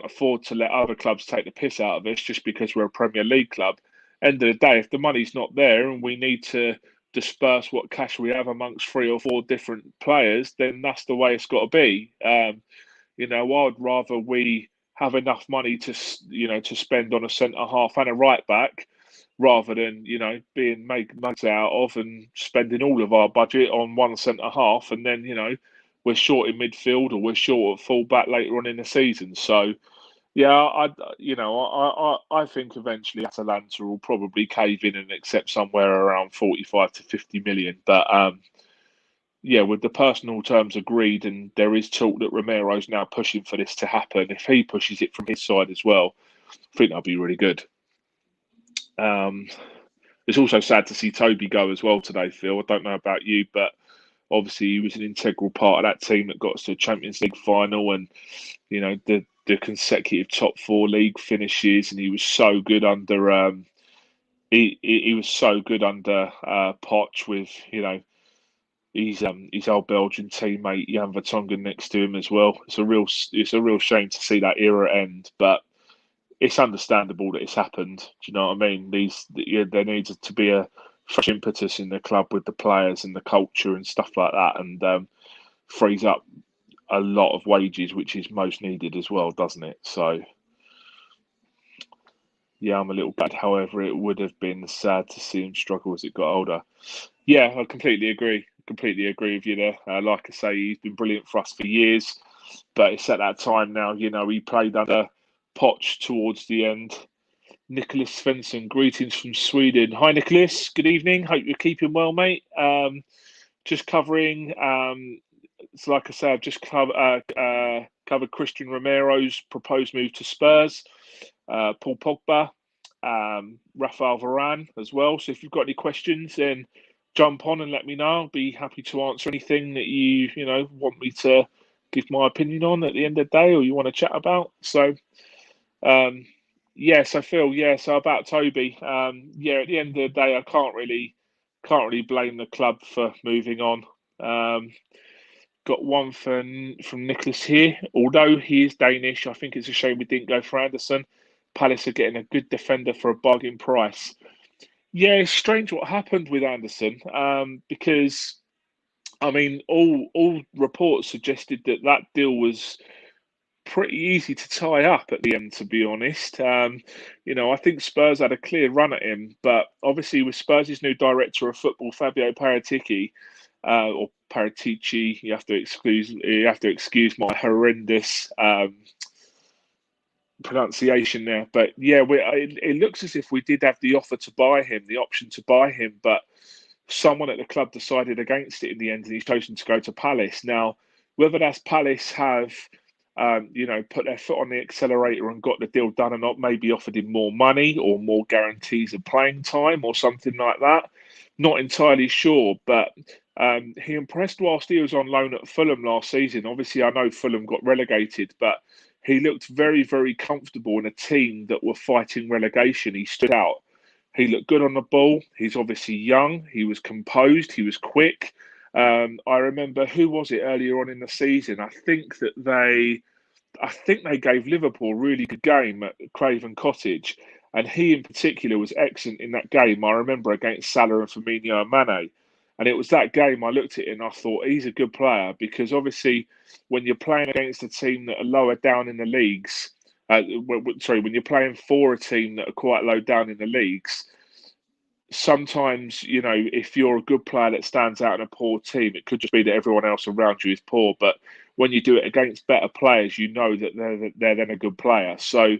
afford to let other clubs take the piss out of us just because we're a Premier League club. End of the day, if the money's not there and we need to disperse what cash we have amongst 3 or 4 different players, then that's the way it's got to be. I'd rather we have enough money to spend on a centre half and a right back, rather than being made mugs out of and spending all of our budget on one centre half, and then we're short in midfield or we're short at full back later on in the season. So yeah, I think eventually Atalanta will probably cave in and accept somewhere around 45 to 50 million. But yeah, with the personal terms agreed, and there is talk that Romero's now pushing for this to happen. If he pushes it from his side as well, I think that'll be really good. It's also sad to see Toby go as well today, Phil. I don't know about you, but obviously he was an integral part of that team that got us to a Champions League final, and the consecutive top 4 league finishes, and he was so good under he was so good under Poch with his old Belgian teammate Jan Vertonghen next to him as well. It's a real shame to see that era end, but it's understandable that it's happened. Do you know what I mean? There needs to be a fresh impetus in the club with the players and the culture and stuff like that, and frees up a lot of wages, which is most needed as well, doesn't it? So yeah, I'm a little bad. However, it would have been sad to see him struggle as it got older. Yeah, I completely agree. Completely agree with you there. Like I say, he's been brilliant for us for years, but it's at that time now. He played under Poch towards the end. Nicholas Svensson, greetings from Sweden. Hi, Nicholas. Good evening. Hope you're keeping well, mate. Just covering. So like I say, I've just covered Christian Romero's proposed move to Spurs, Paul Pogba, Rafael Varane as well. So if you've got any questions, then jump on and let me know. I'll be happy to answer anything that you want me to give my opinion on at the end of the day, or you want to chat about. So yeah, so Phil, so about Toby, at the end of the day, I can't really blame the club for moving on. Got one from Nicholas here. Although he is Danish, I think it's a shame we didn't go for Anderson. Palace are getting a good defender for a bargain price. Yeah, it's strange what happened with Anderson, because I mean, all reports suggested that deal was pretty easy to tie up at the end, to be honest. I think Spurs had a clear run at him, but obviously with Spurs' new director of football, Fabio Paratici, or Paratici, you have to excuse my horrendous pronunciation there. But yeah, it looks as if we did have the option to buy him, but someone at the club decided against it in the end, and he's chosen to go to Palace. Now, whether that's Palace have put their foot on the accelerator and got the deal done, or not, maybe offered him more money or more guarantees of playing time or something like that. Not entirely sure, but he impressed whilst he was on loan at Fulham last season. Obviously, I know Fulham got relegated, but he looked very, very comfortable in a team that were fighting relegation. He stood out. He looked good on the ball. He's obviously young. He was composed. He was quick. I remember, who was it earlier on in the season? I think they gave Liverpool a really good game at Craven Cottage, and he in particular was excellent in that game. I remember against Salah and Firmino and Mane, and it was that game I looked at it and I thought he's a good player, because obviously when you're playing against a team that are lower down in the leagues, when you're playing for a team that are quite low down in the leagues, sometimes, if you're a good player that stands out in a poor team, it could just be that everyone else around you is poor. But when you do it against better players, you know that they're then a good player. So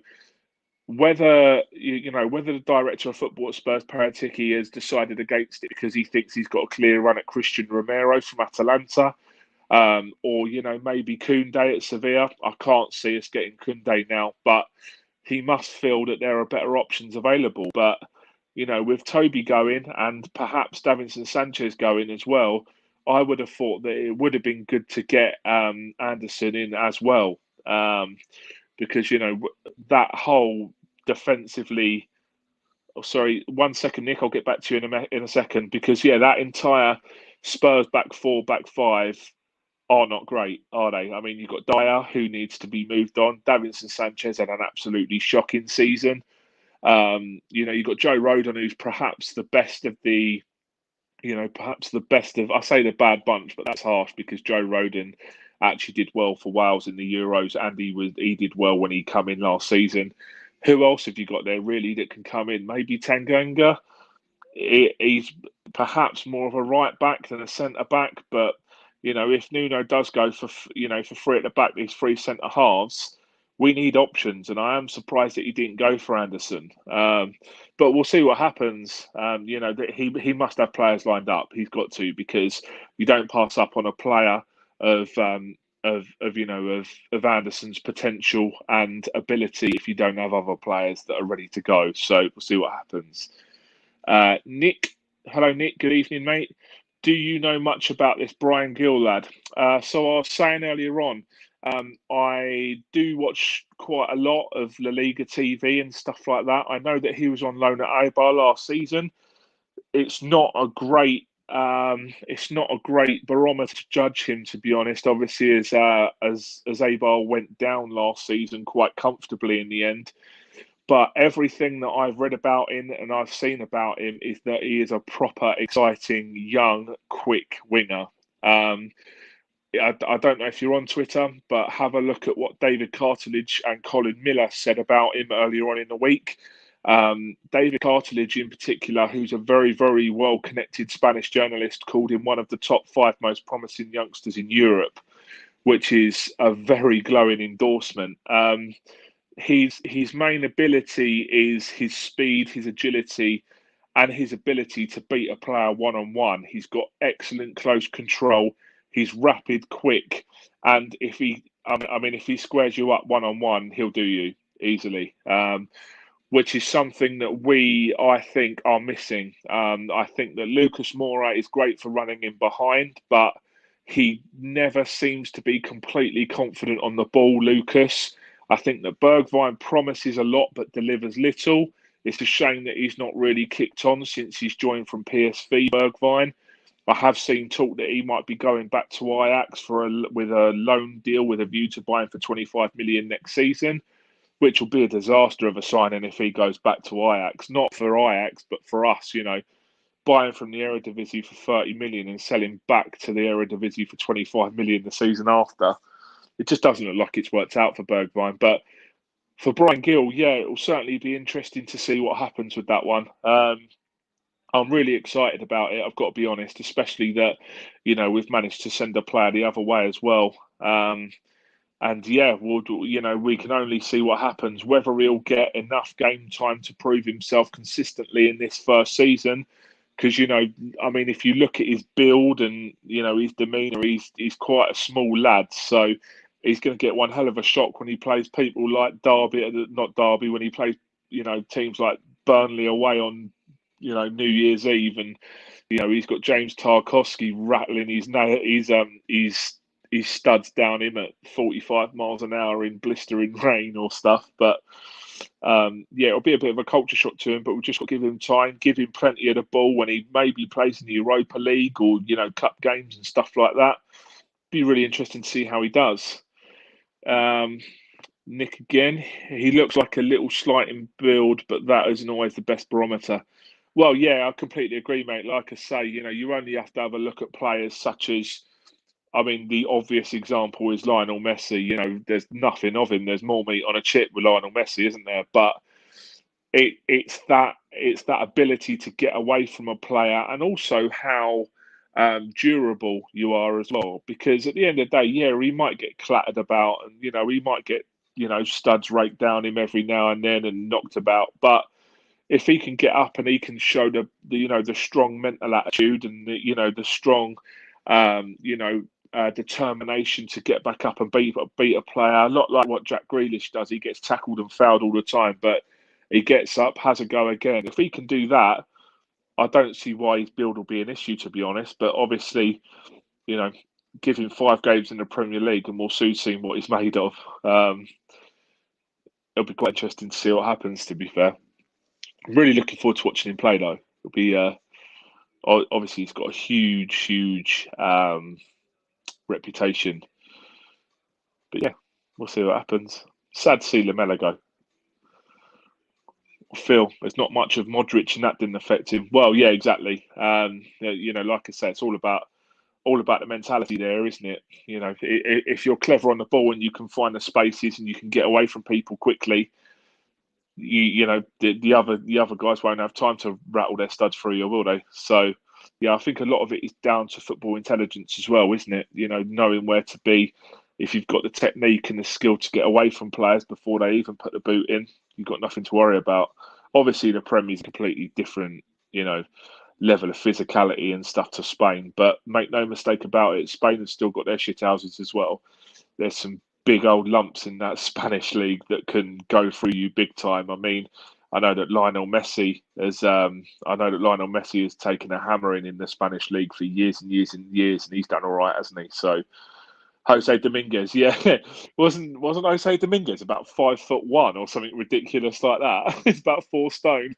whether whether the director of football at Spurs, Paratici, has decided against it because he thinks he's got a clear run at Christian Romero from Atalanta, or maybe Koundé at Sevilla. I can't see us getting Koundé now, but he must feel that there are better options available. But with Toby going and perhaps Davinson Sanchez going as well, I would have thought that it would have been good to get Anderson in as well, because that whole defensively. Oh, sorry, 1 second, Nick. I'll get back to you in a second, because that entire Spurs back four, back five are not great, are they? I mean, you've got Dyer, who needs to be moved on. Davinson Sanchez had an absolutely shocking season. You've got Joe Rodon, who's perhaps the best of the, perhaps the best of, I say the bad bunch, but that's harsh, because Joe Rodon actually did well for Wales in the Euros, and he did well when he come in last season. Who else have you got there really that can come in? Maybe Tanganga. He's perhaps more of a right back than a centre back, but if Nuno does go for three at the back, these three centre halves, we need options, and I am surprised that he didn't go for Anderson. But we'll see what happens. That he must have players lined up. He's got to, because you don't pass up on a player of Anderson's potential and ability if you don't have other players that are ready to go. So we'll see what happens. Nick, hello Nick. Good evening, mate. Do you know much about this Brian Gill lad? So I was saying earlier on, I do watch quite a lot of La Liga TV and stuff like that. I know that he was on loan at Eibar last season. It's not a great barometer to judge him, to be honest. Obviously, as Eibar went down last season quite comfortably in the end. But everything that I've read about him and I've seen about him is that he is a proper, exciting, young, quick winger. I don't know if you're on Twitter, but have a look at what David Cartledge and Colin Miller said about him earlier on in the week. David Cartledge, in particular, who's a very, very well-connected Spanish journalist, called him one of the top 5 most promising youngsters in Europe, which is a very glowing endorsement. His main ability is his speed, his agility, and his ability to beat a player one-on-one. He's got excellent close control. He's rapid, quick, and if he squares you up one-on-one, he'll do you easily. Which is something that I think, are missing. I think that Lucas Moura is great for running in behind, but he never seems to be completely confident on the ball, Lucas. I think that Bergwijn promises a lot but delivers little. It's a shame that he's not really kicked on since he's joined from PSV, Bergwijn. I have seen talk that he might be going back to Ajax with a loan deal with a view to buying for 25 million next season, which will be a disaster of a signing if he goes back to Ajax. Not for Ajax, but for us, buying from the Eredivisie for 30 million and selling back to the Eredivisie for 25 million the season after. It just doesn't look like it's worked out for Bergwijn. But for Brian Gill, it will certainly be interesting to see what happens with that one. I'm really excited about it, I've got to be honest, especially that, we've managed to send a player the other way as well. We can only see what happens, whether he'll get enough game time to prove himself consistently in this first season. Because, if you look at his build and, his demeanour, he's quite a small lad. So he's going to get one hell of a shock when he plays people like when he plays, teams like Burnley away on, New Year's Eve. And, he's got James Tarkowski rattling his studs down him at 45 miles an hour in blistering rain or stuff. But it'll be a bit of a culture shock to him, but we've just got to give him time, give him plenty of the ball when he maybe plays in the Europa League or, cup games and stuff like that. Be really interesting to see how he does. Nick again, he looks like a little slight in build, but that isn't always the best barometer. Well, I completely agree, mate. Like I say, you only have to have a look at players such as, the obvious example is Lionel Messi. There's nothing of him. There's more meat on a chip with Lionel Messi, isn't there? But it's that ability to get away from a player, and also how durable you are as well. Because at the end of the day, he might get clattered about, and he might get studs raked down him every now and then and knocked about. But if he can get up and he can show the strong mental attitude and the strong determination to get back up and beat a player, a lot like what Jack Grealish does. He gets tackled and fouled all the time, but he gets up, has a go again. If he can do that, I don't see why his build will be an issue, to be honest. But obviously, you know, give him 5 games in the Premier League, and we'll soon see what he's made of. It'll be quite interesting to see what happens. To be fair, I'm really looking forward to watching him play, though. It'll be obviously he's got a huge reputation, but yeah, we'll see what happens. Sad to see Lamella go. Phil, there's not much of Modric, and that didn't affect him. Well, yeah, exactly. Like I say, it's all about the mentality there, isn't it? If you're clever on the ball and you can find the spaces and you can get away from people quickly, the other guys won't have time to rattle their studs through you, will they? So, yeah, I think a lot of it is down to football intelligence as well, isn't it? Knowing where to be. If you've got the technique and the skill to get away from players before they even put the boot in, you've got nothing to worry about. Obviously, the Premier is completely different, level of physicality and stuff to Spain. But make no mistake about it, Spain has still got their shithouses as well. There's some big old lumps in that Spanish league that can go through you big time. I mean, I know that Lionel Messi has taken a hammering in the Spanish league for years and years and years, and he's done all right, hasn't he? So Jose Dominguez, yeah, wasn't Jose Dominguez about 5'1" or something ridiculous like that? It's about 4 stone.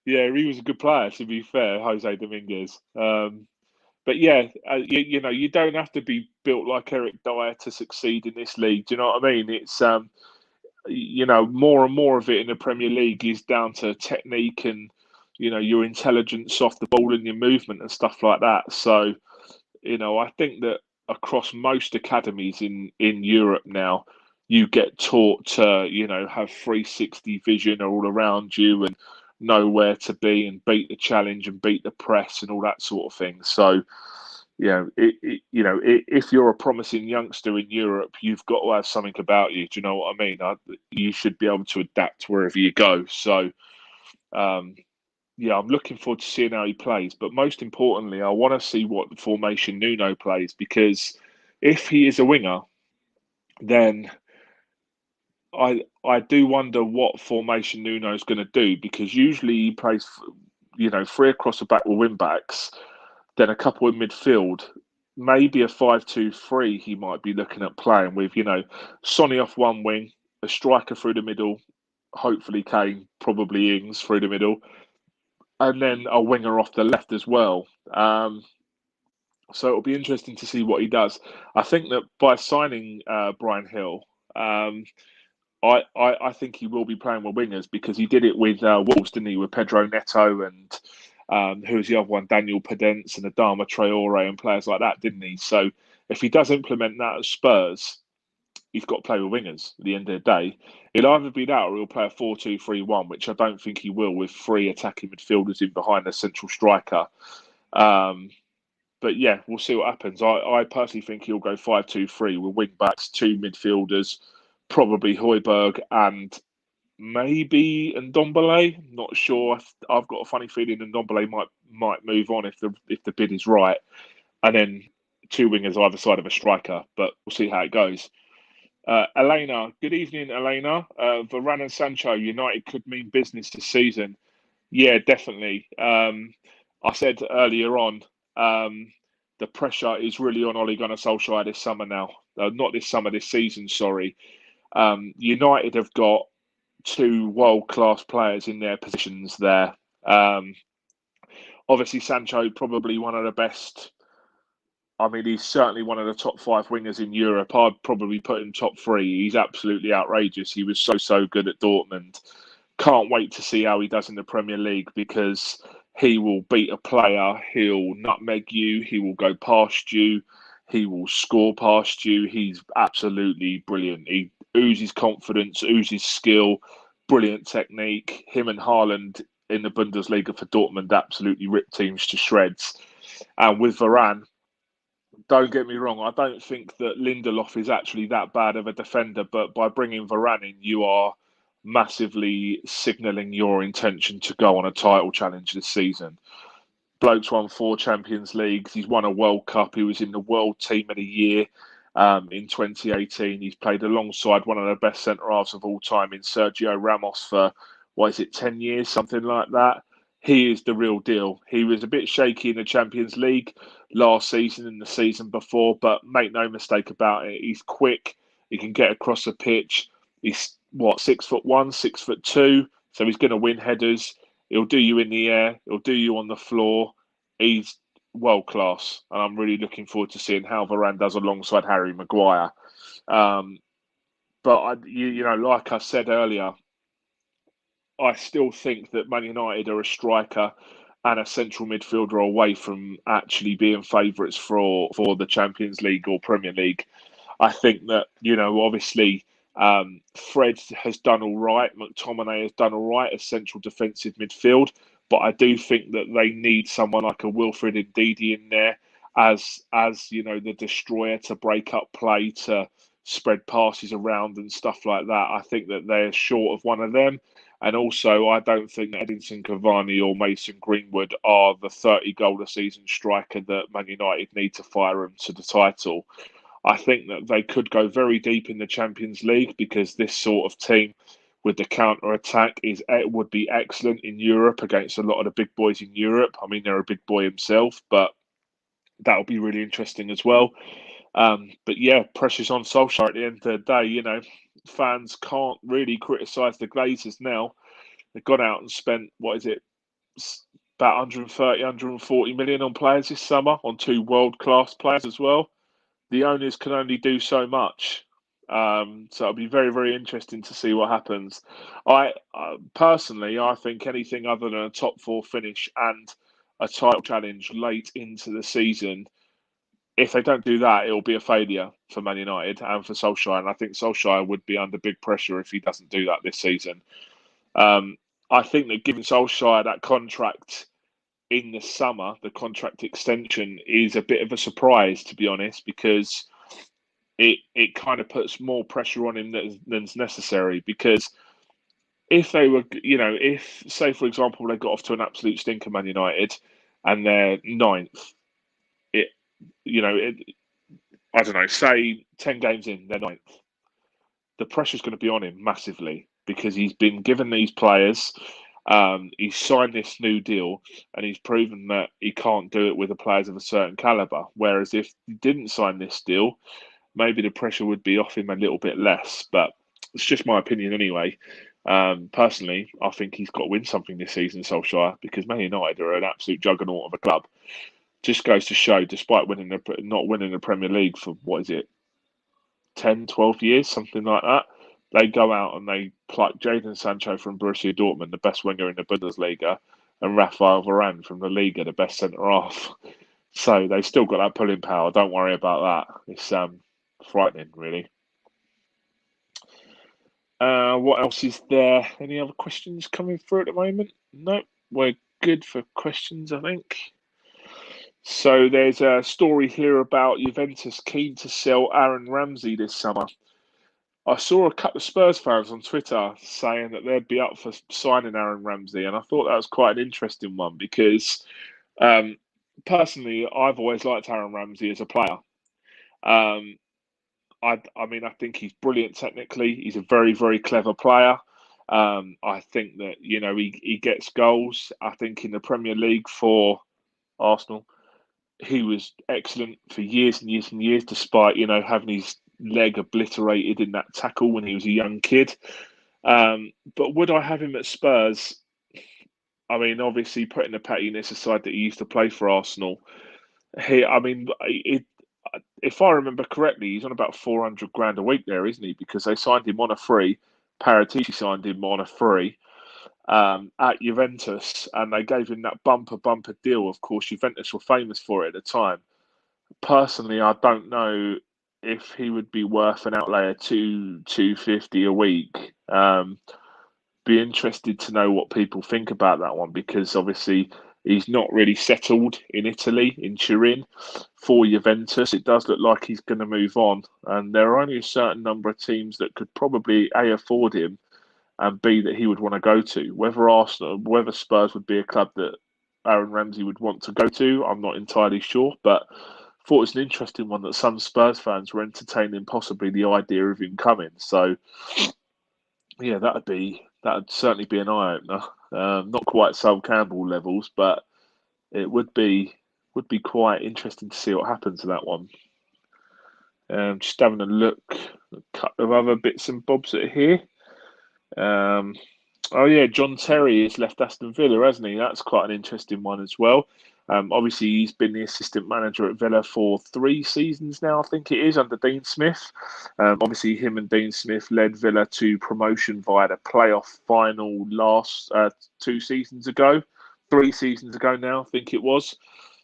Yeah, he was a good player, to be fair, Jose Dominguez. But yeah, you don't have to be built like Eric Dyer to succeed in this league. Do you know what I mean? It's more and more of it in the Premier League is down to technique and your intelligence off the ball and your movement and stuff like that. So I think that across most academies in Europe now, you get taught to have 360 vision all around you and know where to be and beat the challenge and beat the press and all that sort of thing. So, if you're a promising youngster in Europe, you've got to have something about you. Do you know what I mean? You should be able to adapt wherever you go. So, yeah, I'm looking forward to seeing how he plays. But most importantly, I want to see what formation Nuno plays, because if he is a winger, then I do wonder what formation Nuno is going to do, because usually he plays, three across the back with wing backs, then a couple in midfield, maybe a 5-2-3 he might be looking at playing with, Sonny off one wing, a striker through the middle, hopefully Kane, probably Ings through the middle, and then a winger off the left as well. So it'll be interesting to see what he does. I think that by signing Brian Hill, I think he will be playing with wingers, because he did it with Wolves, didn't he? With Pedro Neto and who was the other one? Daniel Pedence and Adama Traore and players like that, didn't he? So if he does implement that at Spurs, he's got to play with wingers at the end of the day. He'll either be that or he'll play a 4-2-3-1, which I don't think he will, with 3 attacking midfielders in behind the central striker. But yeah, we'll see what happens. I personally think he'll go 5-2-3 with wing backs, 2 midfielders, probably Højbjerg and maybe Ndombele. Not sure. I've got a funny feeling Ndombele might move on if the bid is right, and then 2 wingers either side of a striker. But we'll see how it goes. Elena, good evening, Elena. Varane and Sancho United could mean business this season. Yeah, definitely. I said earlier on, the pressure is really on Ole Gunnar Solskjaer this summer now. Not this summer, this season, sorry. United have got 2 world-class players in their positions there. Obviously, Sancho, probably one of the best. I mean, he's certainly one of the top 5 wingers in Europe. I'd probably put him top 3. He's absolutely outrageous. He was so good at Dortmund. Can't wait to see how he does in the Premier League, because he will beat a player, he'll nutmeg you, he will go past you, he will score past you. He's absolutely brilliant. He oozes confidence, oozes skill, brilliant technique. Him and Haaland in the Bundesliga for Dortmund absolutely rip teams to shreds. And with Varane, don't get me wrong, I don't think that Lindelof is actually that bad of a defender, but by bringing Varane in, you are massively signalling your intention to go on a title challenge this season. Bloke's won 4 Champions Leagues. He's won a World Cup. He was in the World Team of the Year in 2018. He's played alongside one of the best centre-halves of all time in Sergio Ramos for, 10 years, something like that. he is the real deal. He was a bit shaky in the Champions League last season and the season before, but make no mistake about it, he's quick. He can get across the pitch. He's what, 6'1", 6'2", so he's going to win headers. He'll do you in the air. He'll do you on the floor. He's world class, and I'm really looking forward to seeing how Varane does alongside Harry Maguire. But like I said earlier, I still think that Man United are a striker and a central midfielder away from actually being favourites for the Champions League or Premier League. I think that, obviously, Fred has done all right. McTominay has done all right as central defensive midfield. But I do think that they need someone like a Wilfred Ndidi in there as the destroyer to break up play, to spread passes around and stuff like that. I think that they're short of one of them. And also, I don't think that Edinson Cavani or Mason Greenwood are the 30-goal a season striker that Man United need to fire them to the title. I think that they could go very deep in the Champions League because this sort of team with the counter-attack would be excellent in Europe against a lot of the big boys in Europe. I mean, they're a big boy himself, but that'll be really interesting as well. But yeah, pressure's on Solskjaer at the end of the day. Fans can't really criticise the Glazers now. They've gone out and spent, about 130, 140 million on players this summer, on two world-class players as well. The owners can only do so much. So it'll be very, very interesting to see what happens. Personally, I think anything other than a top four finish and a title challenge late into the season, if they don't do that, it'll be a failure for Man United and for Solskjaer. And I think Solskjaer would be under big pressure if he doesn't do that this season. I think that giving Solskjaer that contract in the summer, the contract extension, is a bit of a surprise, to be honest, because it kind of puts more pressure on him than's necessary. Because if they were, if, say, for example, they got off to an absolute stinker, Man United, and they're ninth, I don't know, say 10 games in, they're ninth, the pressure's going to be on him massively because he's been given these players, he's signed this new deal, and he's proven that he can't do it with the players of a certain calibre. Whereas if he didn't sign this deal, maybe the pressure would be off him a little bit less. But it's just my opinion anyway. Personally, I think he's got to win something this season, Solskjaer, because Man United are an absolute juggernaut of a club. Just goes to show, despite not winning the Premier League for, 10, 12 years, something like that, they go out and they pluck Jadon Sancho from Borussia Dortmund, the best winger in the Bundesliga, and Rafael Varane from the Liga, the best centre-half. So they've still got that pulling power. Don't worry about that. It's frightening, really. What else is there? Any other questions coming through at the moment? No, we're good for questions, I think. So there's a story here about Juventus keen to sell Aaron Ramsey this summer. I saw a couple of Spurs fans on Twitter saying that they'd be up for signing Aaron Ramsey, and I thought that was quite an interesting one because, personally, I've always liked Aaron Ramsey as a player. I think he's brilliant technically. He's a very, very clever player. I think that he gets goals. I think in the Premier League for Arsenal, he was excellent for years and years and years, despite having his leg obliterated in that tackle when he was a young kid. But would I have him at Spurs? I mean, obviously, putting the pettiness aside that he used to play for Arsenal, if I remember correctly, he's on about 400 grand a week there, isn't he? Because they signed him on a free. Paratici signed him on a free at Juventus, and they gave him that bumper deal. Of course, Juventus were famous for it at the time. Personally, I don't know if he would be worth an outlay of 250 a week. Be interested to know what people think about that one, because obviously he's not really settled in Italy, in Turin, for Juventus. It does look like he's going to move on, and there are only a certain number of teams that could probably A, afford him, and B, that he would want to go to. Whether Spurs would be a club that Aaron Ramsey would want to go to, I'm not entirely sure, but thought it was an interesting one that some Spurs fans were entertaining possibly the idea of him coming. So yeah, that'd be that'd certainly be an eye opener. Not quite Sol Campbell levels, but it would be quite interesting to see what happens to that one. Just having a look, a couple of other bits and bobs that are here. Oh yeah, John Terry has left Aston Villa, hasn't he? That's quite an interesting one as well. Obviously, he's been the assistant manager at Villa for 3 seasons now, I think it is, under Dean Smith. Obviously, him and Dean Smith led Villa to promotion via the playoff final last 2 seasons ago, 3 seasons ago now, I think it was.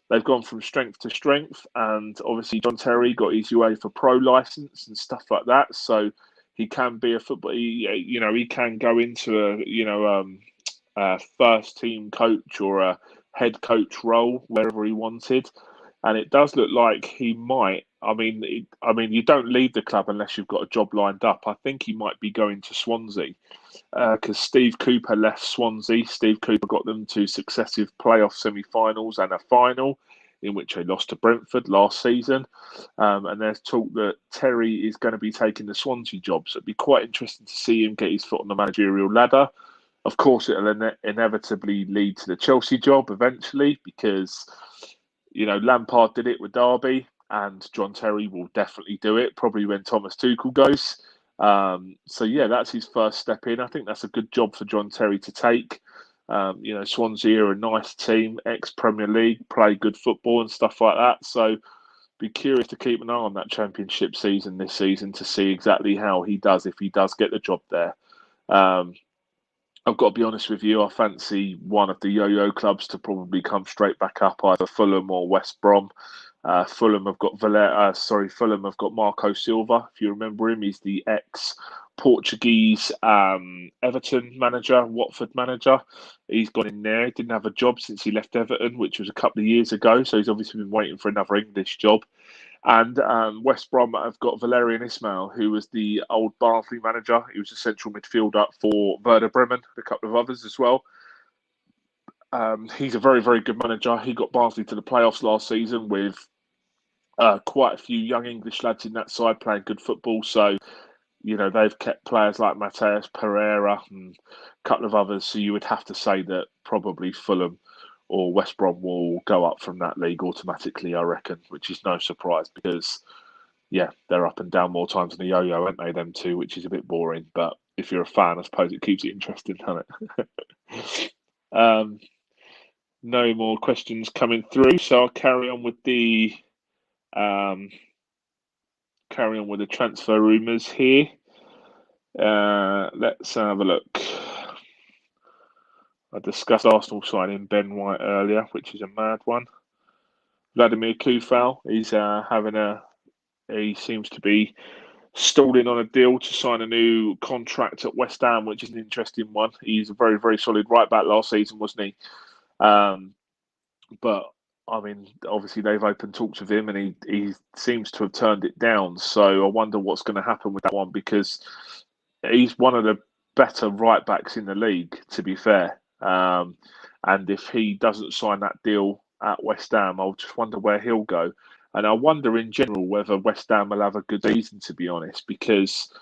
They've gone from strength to strength, and obviously John Terry got his UEFA Pro license and stuff like that. So he can be a football. He can go into a first team coach or a head coach role wherever he wanted, and it does look like he might. You don't leave the club unless you've got a job lined up. I think he might be going to Swansea because Steve Cooper left Swansea. Steve Cooper got them to successive playoff semi-finals and a final in which they lost to Brentford last season. And there's talk that Terry is going to be taking the Swansea job. So it'd be quite interesting to see him get his foot on the managerial ladder. Of course, it'll inevitably lead to the Chelsea job eventually because, Lampard did it with Derby and John Terry will definitely do it, probably when Thomas Tuchel goes. That's his first step in. I think that's a good job for John Terry to take. Swansea are a nice team, ex-Premier League, play good football and stuff like that. So be curious to keep an eye on that Championship season this season to see exactly how he does if he does get the job there. I've got to be honest with you, I fancy one of the yo-yo clubs to probably come straight back up, either Fulham or West Brom. Fulham have got Fulham have got Marco Silva. If you remember him, he's the ex-Portuguese Everton manager, Watford manager. He's gone in there. He didn't have a job since he left Everton, which was a couple of years ago. So he's obviously been waiting for another English job. And West Brom have got Valerian Ismail, who was the old Barnsley manager. He was a central midfielder for Werder Bremen, a couple of others as well. He's a very, very good manager. He got Barnsley to the playoffs last season with quite a few young English lads in that side playing good football. So, they've kept players like Mateus Pereira and a couple of others. So you would have to say that probably Fulham or West Brom will go up from that league automatically, I reckon, which is no surprise because, they're up and down more times than a yo-yo, aren't they, them two, which is a bit boring. But if you're a fan, I suppose it keeps it interesting, doesn't it? No more questions coming through, so I'll carry on with the transfer rumours here. Let's have a look. I discussed Arsenal signing Ben White earlier, which is a mad one. Vladimir Kufal, he seems to be stalling on a deal to sign a new contract at West Ham, which is an interesting one. He's a very, very solid right back last season, wasn't he? But obviously they've opened talks with him, and he seems to have turned it down. So I wonder what's going to happen with that one because he's one of the better right backs in the league, to be fair. And if he doesn't sign that deal at West Ham, I'll just wonder where he'll go. And I wonder in general whether West Ham will have a good season, to be honest, because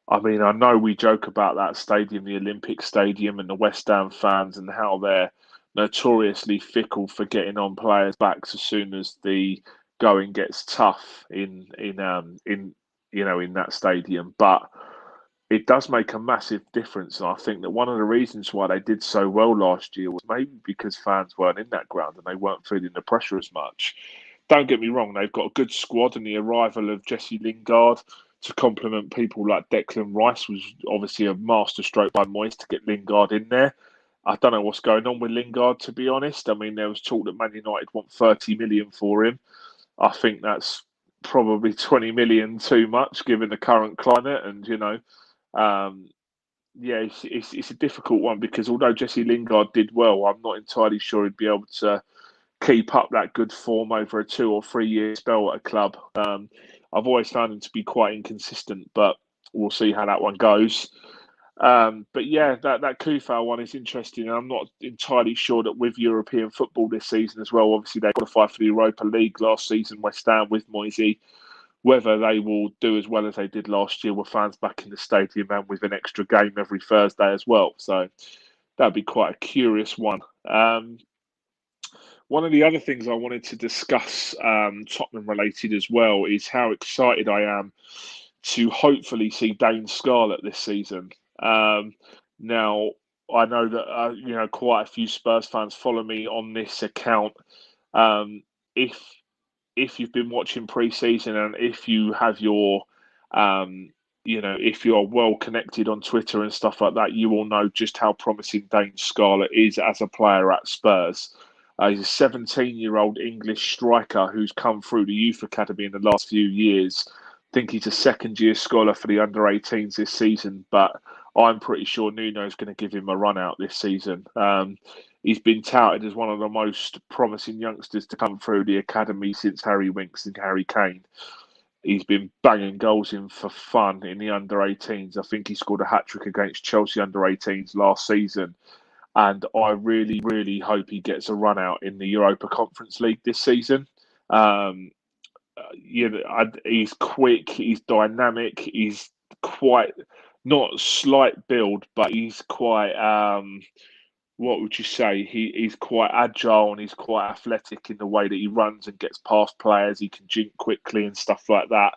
I know we joke about that stadium, the Olympic Stadium, and the West Ham fans and how they're notoriously fickle for getting on players' backs as soon as the going gets tough in that stadium. But it does make a massive difference, and I think that one of the reasons why they did so well last year was maybe because fans weren't in that ground and they weren't feeling the pressure as much. Don't get me wrong, they've got a good squad, and the arrival of Jesse Lingard to complement people like Declan Rice was obviously a masterstroke by Moyes to get Lingard in there. I don't know what's going on with Lingard, to be honest. There was talk that Man United want 30 million for him. I think that's probably 20 million too much given the current climate, and it's a difficult one because although Jesse Lingard did well, I'm not entirely sure he'd be able to keep up that good form over a 2 or 3 year spell at a club. I've always found him to be quite inconsistent, but we'll see how that one goes. That Kufal one is interesting. I'm not entirely sure that with European football this season as well, obviously they qualified for the Europa League last season, West Ham with Moisey. Whether they will do as well as they did last year with fans back in the stadium and with an extra game every Thursday as well. So that'd be quite a curious one. One of the other things I wanted to discuss, Tottenham related as well, is how excited I am to hopefully see Dane Scarlett this season. Now, I know that quite a few Spurs fans follow me on this account. Um, if you've been watching pre-season and if you have your if you're well connected on Twitter and stuff like that, you will know just how promising Dane Scarlett is as a player at Spurs. He's a 17-year-old English striker who's come through the youth academy in the last few years. I think he's a second-year scholar for the under-18s this season, but I'm pretty sure Nuno's going to give him a run out this season. He's been touted as one of the most promising youngsters to come through the academy since Harry Winks and Harry Kane. He's been banging goals in for fun in the under-18s. I think he scored a hat-trick against Chelsea under-18s last season. And I really, really hope he gets a run out in the Europa Conference League this season. He's quick, he's dynamic, he's quite, not slight build, but he's quite, what would you say? He's quite agile and he's quite athletic in the way that he runs and gets past players. He can jink quickly and stuff like that.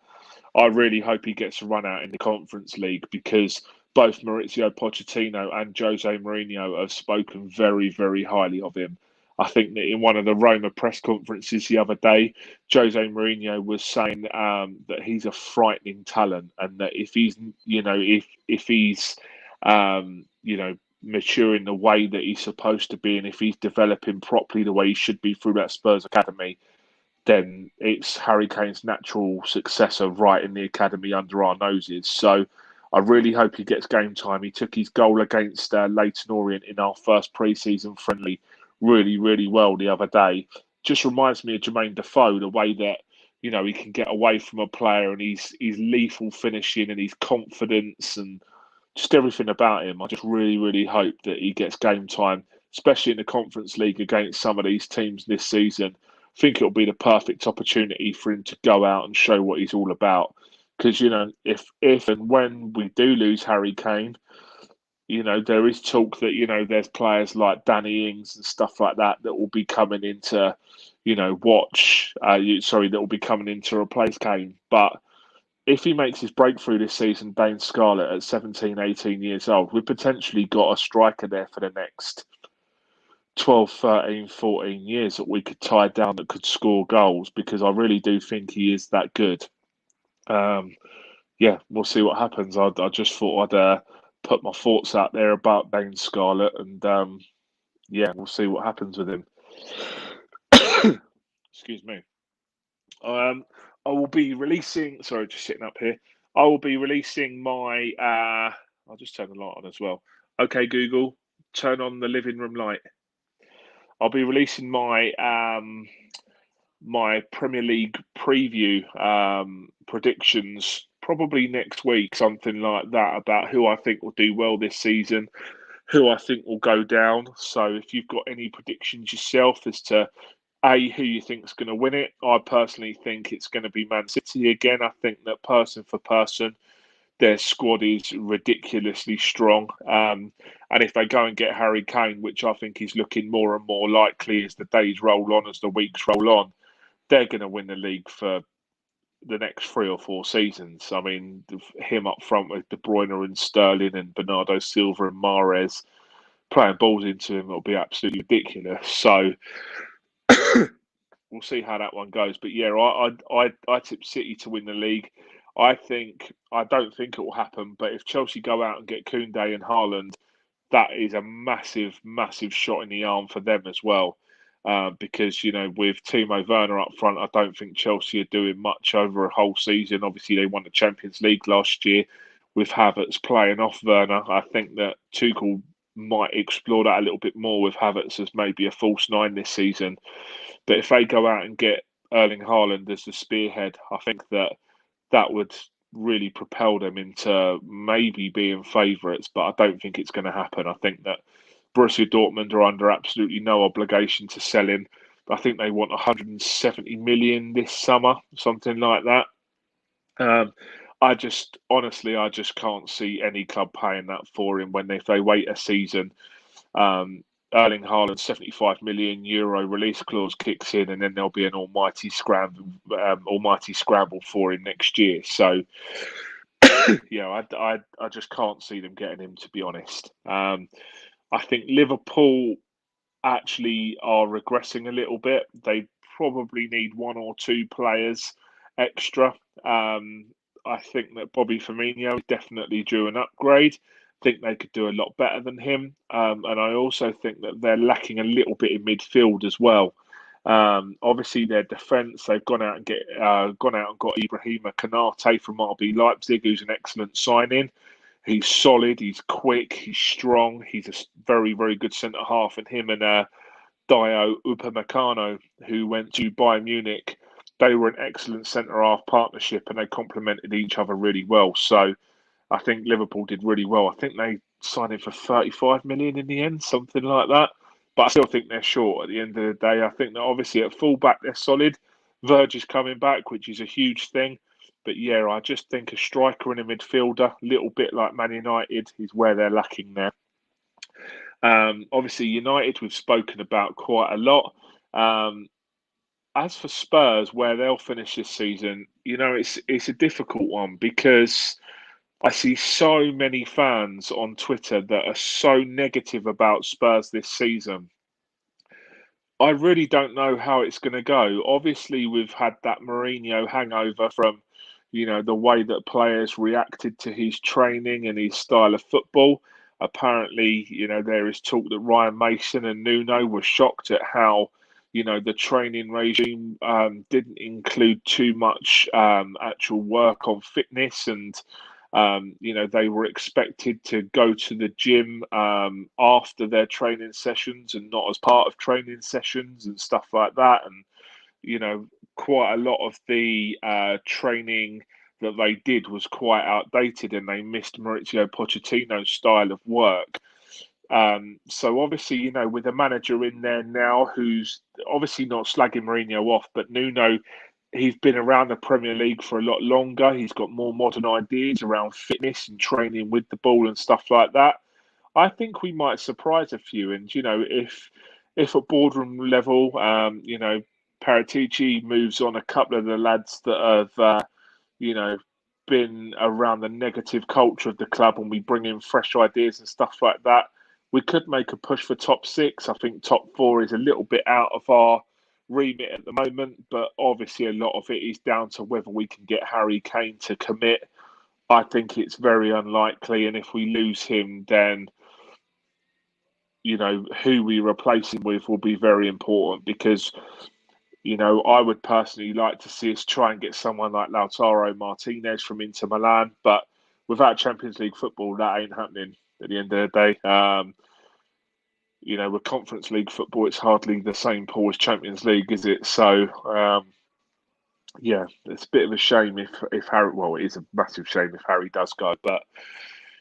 I really hope he gets a run out in the Conference League because both Maurizio Pochettino and Jose Mourinho have spoken very, very highly of him. I think that in one of the Roma press conferences the other day, Jose Mourinho was saying that he's a frightening talent, and that if he's, if he's, maturing the way that he's supposed to be, and if he's developing properly the way he should be through that Spurs academy, then it's Harry Kane's natural successor right in the academy under our noses. So I really hope he gets game time. He took his goal against Leyton Orient in our first pre-season friendly really, really well the other day. Just reminds me of Jermaine Defoe, the way that, he can get away from a player and he's lethal finishing and his confidence and just everything about him. I just really, really hope that he gets game time, especially in the Conference League against some of these teams this season. I think it'll be the perfect opportunity for him to go out and show what he's all about. Because, if and when we do lose Harry Kane, there is talk that, there's players like Danny Ings and stuff like that that will be coming in to, that will be coming in to replace Kane. But if he makes his breakthrough this season, Dane Scarlett at 17, 18 years old, we've potentially got a striker there for the next 12, 13, 14 years that we could tie down that could score goals because I really do think he is that good. We'll see what happens. I just thought I'd put my thoughts out there about Dane Scarlett and we'll see what happens with him. Excuse me. I will be releasing. Sorry, just sitting up here. I will be releasing my. I'll just turn the light on as well. Okay, Google, turn on the living room light. I'll be releasing my my Premier League preview predictions probably next week, something like that, about who I think will do well this season, who I think will go down. So if you've got any predictions yourself as to who you think is going to win it, I personally think it's going to be Man City again. I think that person for person, their squad is ridiculously strong. And if they go and get Harry Kane, which I think is looking more and more likely as the days roll on, as the weeks roll on, they're going to win the league for the next 3 or 4 seasons. I mean, him up front with De Bruyne and Sterling and Bernardo Silva and Mahrez playing balls into him, it'll be absolutely ridiculous. So we'll see how that one goes. But yeah, I tip City to win the league. I don't think it will happen. But if Chelsea go out and get Koundé and Haaland, that is a massive, massive shot in the arm for them as well. Because, with Timo Werner up front, I don't think Chelsea are doing much over a whole season. Obviously, they won the Champions League last year with Havertz playing off Werner. I think that Tuchel might explore that a little bit more with Havertz as maybe a false nine this season. But if they go out and get Erling Haaland as the spearhead, I think that would really propel them into maybe being favourites. But I don't think it's going to happen. I think that Borussia Dortmund are under absolutely no obligation to sell him. I think they want 170 million this summer, something like that. Um, I just honestly, I just can't see any club paying that for him when if they wait a season. Um, Erling Haaland's 75 million euro release clause kicks in, and then there'll be an almighty scramble for him next year. So, I just can't see them getting him, to be honest. I think Liverpool actually are regressing a little bit. They probably need one or two players extra. Um, I think that Bobby Firmino is definitely due an upgrade. I think they could do a lot better than him, and I also think that they're lacking a little bit in midfield as well. Obviously, their defence, they've gone out and got Ibrahima Konate from RB Leipzig, who's an excellent signing. He's solid, he's quick, he's strong, he's a very, very good centre half, and him and Dio Upamecano, who went to Bayern Munich, they were an excellent centre half partnership, and they complemented each other really well. So I think Liverpool did really well. I think they signed him for 35 million in the end, something like that. But I still think they're short at the end of the day. I think that obviously at fullback they're solid. Verge is coming back, which is a huge thing. But yeah, I just think a striker and a midfielder, a little bit like Man United, is where they're lacking there. Obviously, United we've spoken about quite a lot. Um, as for Spurs, where they'll finish this season, it's a difficult one because I see so many fans on Twitter that are so negative about Spurs this season. I really don't know how it's going to go. Obviously, we've had that Mourinho hangover from, the way that players reacted to his training and his style of football. Apparently, there is talk that Ryan Mason and Nuno were shocked at how, the training regime didn't include too much actual work on fitness and they were expected to go to the gym after their training sessions and not as part of training sessions and stuff like that. And, quite a lot of the training that they did was quite outdated and they missed Maurizio Pochettino's style of work. So obviously, with a manager in there now who's obviously not slagging Mourinho off, but Nuno, he's been around the Premier League for a lot longer. He's got more modern ideas around fitness and training with the ball and stuff like that. I think we might surprise a few. And if at boardroom level, Paratici moves on a couple of the lads that have, you know, been around the negative culture of the club, and we bring in fresh ideas and stuff like that, we could make a push for top six. I think top four is a little bit out of our remit at the moment, but obviously a lot of it is down to whether we can get Harry Kane to commit. I think it's very unlikely, and if we lose him, then who we replace him with will be very important because I would personally like to see us try and get someone like Lautaro Martinez from Inter Milan, but without Champions League football, that ain't happening at the end of the day. With Conference League football, it's hardly the same pool as Champions League, is it? So, yeah, it's a bit of a shame if Harry. Well, it is a massive shame if Harry does go, but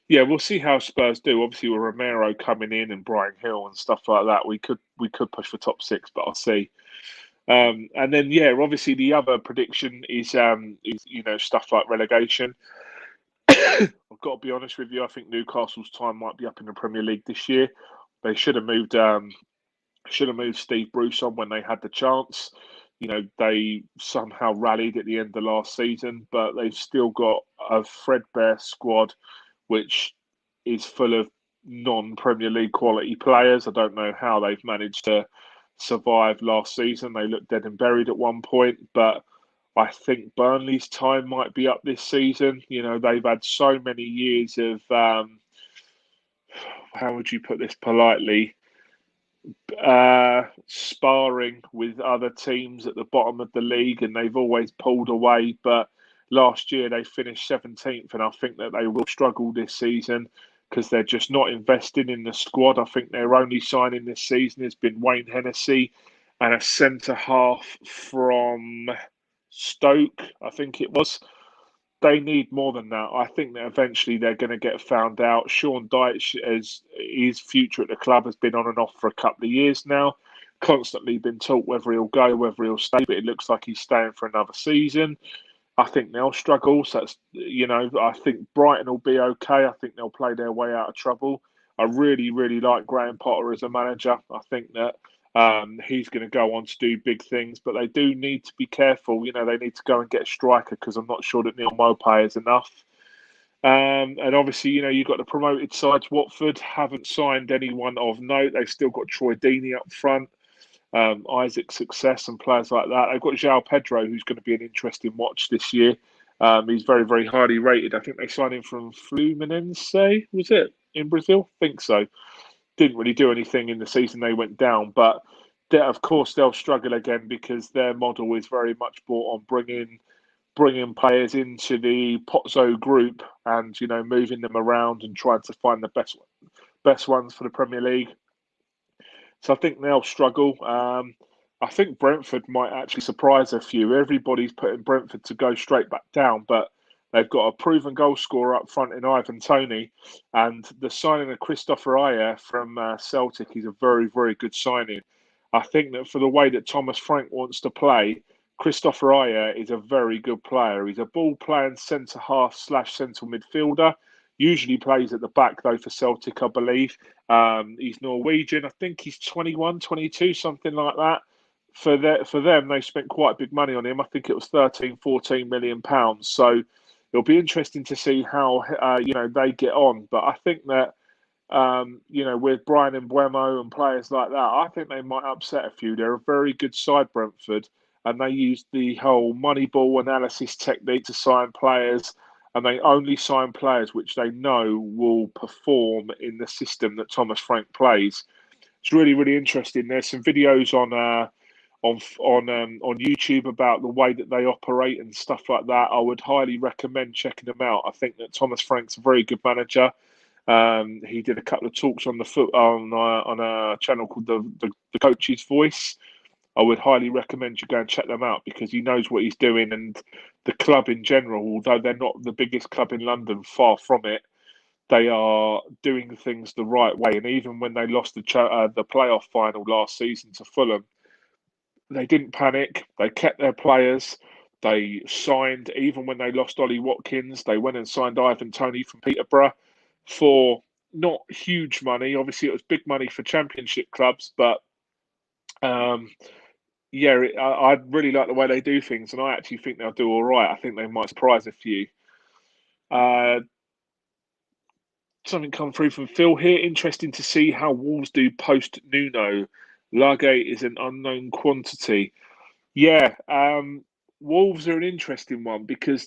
yeah, we'll see how Spurs do. Obviously, with Romero coming in and Brian Hill and stuff like that, we could push for top six, but I'll see. And then yeah, obviously the other prediction is stuff like relegation. I've got to be honest with you. I think Newcastle's time might be up in the Premier League this year. They should have moved Steve Bruce on when they had the chance. They somehow rallied at the end of last season, but they've still got a threadbare squad, which is full of non-Premier League quality players. I don't know how they've managed to survive last season. They looked dead and buried at one point, but I think Burnley's time might be up this season. They've had so many years of, how would you put this politely, sparring with other teams at the bottom of the league, and they've always pulled away. But last year they finished 17th, and I think that they will struggle this season because they're just not investing in the squad. I think their only signing this season has been Wayne Hennessy and a centre half from Stoke, I think it was. They need more than that. I think that eventually they're going to get found out. Sean Dyche, as his future at the club, has been on and off for a couple of years now. Constantly been taught whether he'll go, whether he'll stay, but it looks like he's staying for another season. I think they'll struggle. So that's, I think Brighton will be okay. I think they'll play their way out of trouble. I really, really like Graham Potter as a manager. I think that he's going to go on to do big things, but they do need to be careful. They need to go and get a striker because I'm not sure that Neil Maupay is enough. And obviously, you've got the promoted sides. Watford haven't signed anyone of note. They've still got Troy Deeney up front, Isaac Success, and players like that. They've got João Pedro, who's going to be an interesting watch this year. He's very, very highly rated. I think they signed him from Fluminense, was it, in Brazil? I think so. Didn't really do anything in the season they went down, but of course they'll struggle again because their model is very much bought on bringing players into the Pozzo group and moving them around and trying to find the best ones for the Premier League. So I think they'll struggle. I think Brentford might actually surprise a few. Everybody's putting Brentford to go straight back down, but they've got a proven goal scorer up front in Ivan Toney, and the signing of Christopher Ayer from Celtic is a very, very good signing. I think that for the way that Thomas Frank wants to play, Christopher Ayer is a very good player. He's a ball-playing centre-half / centre midfielder. Usually plays at the back, though, for Celtic, I believe. He's Norwegian. I think he's 21, 22, something like that. For them, they spent quite big money on him. I think it was 13, 14 million pounds. So it'll be interesting to see how they get on. But I think that with Brian and Mbeumo and players like that, I think they might upset a few. They're a very good side, Brentford, and they use the whole Moneyball analysis technique to sign players, and they only sign players which they know will perform in the system that Thomas Frank plays. It's really, really interesting. There's some videos on YouTube about the way that they operate and stuff like that. I would highly recommend checking them out. I think that Thomas Frank's a very good manager. He did a couple of talks on on a channel called the Coach's Voice. I would highly recommend you go and check them out because he knows what he's doing, and the club in general, although they're not the biggest club in London, far from it, they are doing things the right way. And even when they lost the playoff final last season to Fulham, they didn't panic. They kept their players. They signed, even when they lost Ollie Watkins, they went and signed Ivan Toney from Peterborough for not huge money. Obviously, it was big money for championship clubs, but I really like the way they do things, and I actually think they'll do all right. I think they might surprise a few. Something come through from Phil here. Interesting to see how Wolves do post Nuno. Lage is an unknown quantity. Yeah, Wolves are an interesting one because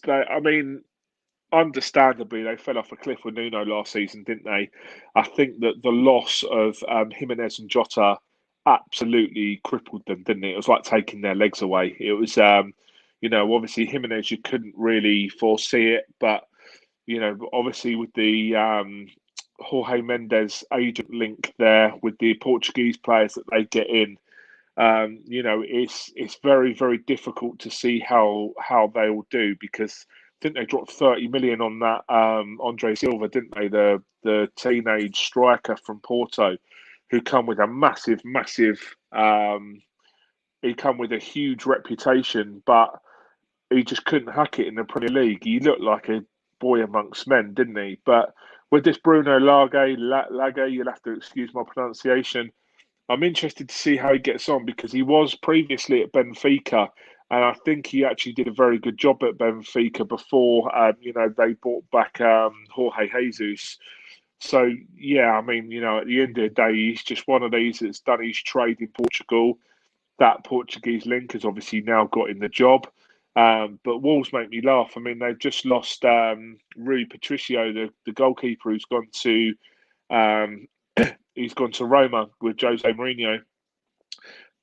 understandably, they fell off a cliff with Nuno last season, didn't they? I think that the loss of Jimenez and Jota absolutely crippled them, didn't it? It was like taking their legs away. It was, obviously Jimenez, you couldn't really foresee it, but, obviously with the Jorge Mendes agent link there with the Portuguese players that they get in, it's very, very difficult to see how they will do because I think they dropped 30 million on that Andre Silva, didn't they? The teenage striker from Porto, who come with a massive. He come with a huge reputation, but he just couldn't hack it in the Premier League. He looked like a boy amongst men, didn't he? But with this Bruno Lage, you'll have to excuse my pronunciation. I'm interested to see how he gets on because he was previously at Benfica, and I think he actually did a very good job at Benfica before, they brought back Jorge Jesus. So, yeah, at the end of the day, he's just one of these that's done his trade in Portugal. That Portuguese link has obviously now got in the job. But Wolves make me laugh. They've just lost Rui Patricio, the goalkeeper, who's gone to Roma with Jose Mourinho.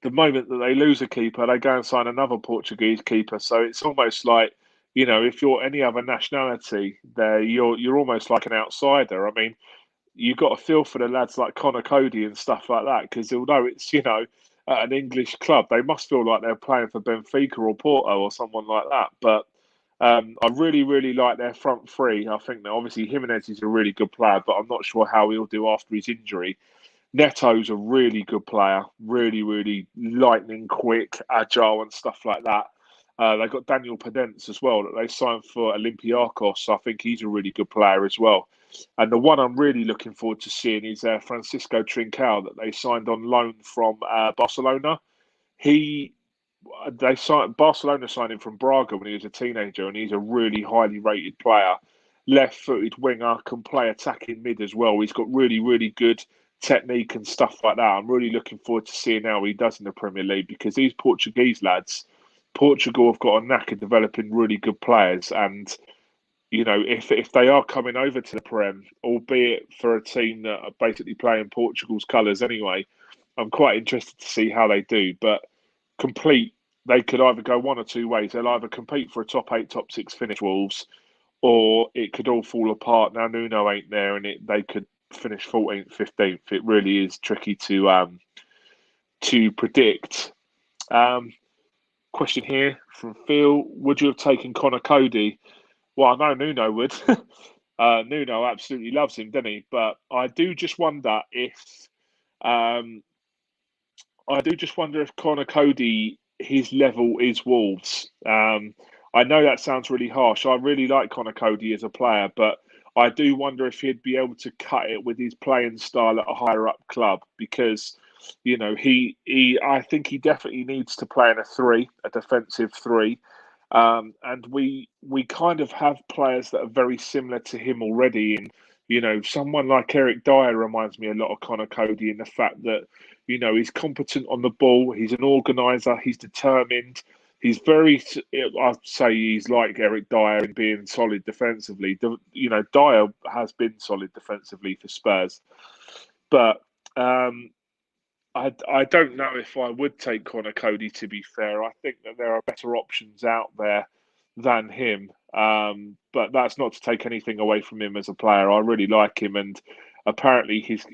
The moment that they lose a keeper, they go and sign another Portuguese keeper. So it's almost like, if you're any other nationality, you're almost like an outsider. You've got to feel for the lads like Connor Cody and stuff like that, because although it's, at an English club, they must feel like they're playing for Benfica or Porto or someone like that. But I really, really like their front three. I think that obviously Jimenez is a really good player, but I'm not sure how he'll do after his injury. Neto's a really good player, really, really lightning quick, agile and stuff like that. They got Daniel Pedence as well that they signed for Olympiacos. I think he's a really good player as well. And the one I'm really looking forward to seeing is Francisco Trincao that they signed on loan from Barcelona. He they signed Barcelona signed him from Braga when he was a teenager, and he's a really highly rated player. Left-footed winger, can play attacking mid as well. He's got really, really good technique and stuff like that. I'm really looking forward to seeing how he does in the Premier League because these Portuguese lads, Portugal have got a knack of developing really good players, and if they are coming over to the Prem, albeit for a team that are basically playing Portugal's colours anyway, I'm quite interested to see how they do. But complete, they could either go one or two ways. They'll either compete for a top 8, top 6 finish, Wolves, or it could all fall apart. Now Nuno ain't there, and they could finish 14th, 15th. It really is tricky to predict. Question here from Phil: would you have taken Connor Cody? Well, I know Nuno would. Nuno absolutely loves him, doesn't he? But I do just wonder if um, Connor Cody, his level is Wolves. I know that sounds really harsh. I really like Connor Cody as a player, but I do wonder if he'd be able to cut it with his playing style at a higher up club because, I think he definitely needs to play in a defensive three. And we kind of have players that are very similar to him already. And, someone like Eric Dyer reminds me a lot of Connor Cody in the fact that, he's competent on the ball. He's an organizer. He's determined. He's I'd say he's like Eric Dyer in being solid defensively. Dyer has been solid defensively for Spurs. But I don't know if I would take Connor Cody, to be fair. I think that there are better options out there than him. But that's not to take anything away from him as a player. I really like him, and apparently his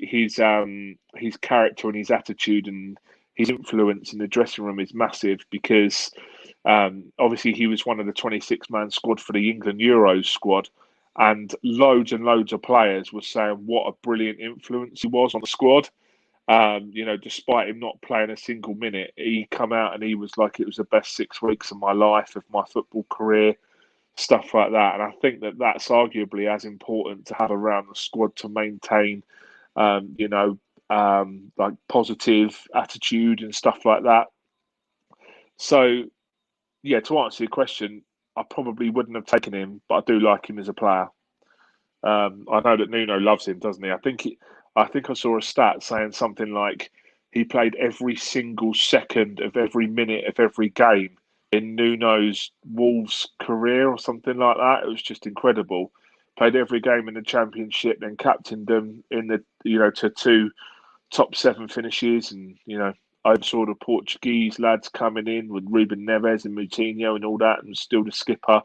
character and his attitude and his influence in the dressing room is massive because obviously he was one of the 26-man squad for the England Euros squad, and loads of players were saying what a brilliant influence he was on the squad. Despite him not playing a single minute, he come out and he was like, it was the best 6 weeks of my life, of my football career, stuff like that. And I think that that's arguably as important to have around the squad to maintain, like positive attitude and stuff like that. So, yeah, to answer your question, I probably wouldn't have taken him, but I do like him as a player. I know that Nuno loves him, doesn't he? I think I saw a stat saying something like he played every single second of every minute of every game in Nuno's Wolves career or something like that. It was just incredible. Played every game in the Championship, then captained them in to 2 top 7 finishes, and oversaw the Portuguese lads coming in with Ruben Neves and Moutinho and all that, and still the skipper.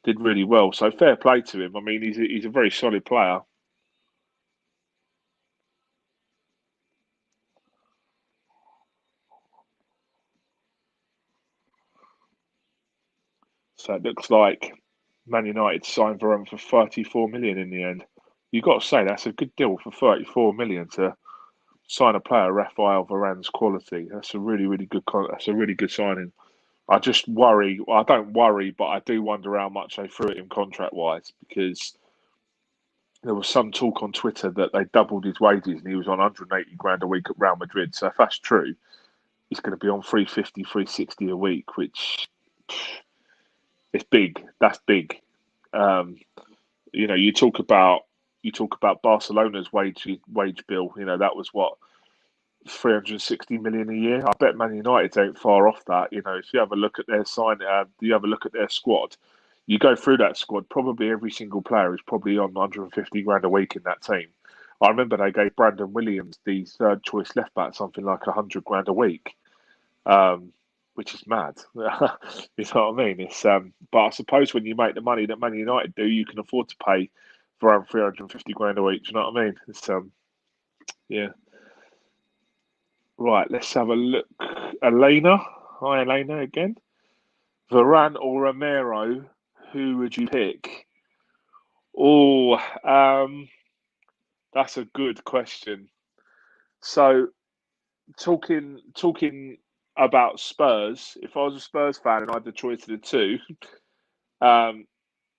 Did really well. So fair play to him. I mean, he's a very solid player. So it looks like Man United signed Varane for 34 million in the end. You've got to say that's a good deal for 34 million to sign a player Rafael Varane's quality. That's a really, really good. That's a really good signing. I just worry. Well, I don't worry, but I do wonder how much they threw at him contract wise because there was some talk on Twitter that they doubled his wages and he was on 180 grand a week at Real Madrid. So if that's true, he's going to be on 350, 360 a week, which is big. That's big. Um, you talk about Barcelona's wage bill. That was what 360 million a year. I bet Man United ain't far off that. If you have a look at their you have a look at their squad. You go through that squad. Probably every single player is probably on 150 grand a week in that team. I remember they gave Brandon Williams, the third choice left back, something like 100 grand a week. Which is mad. You know what I mean? But I suppose when you make the money that Man United do, you can afford to pay for around 350 grand a week. Do you know what I mean? Yeah. Right, let's have a look. Elena. Hi, Elena, again. Varane or Romero, who would you pick? Oh, that's a good question. So, talking about Spurs, if I was a Spurs fan and I had the choice of the two, um,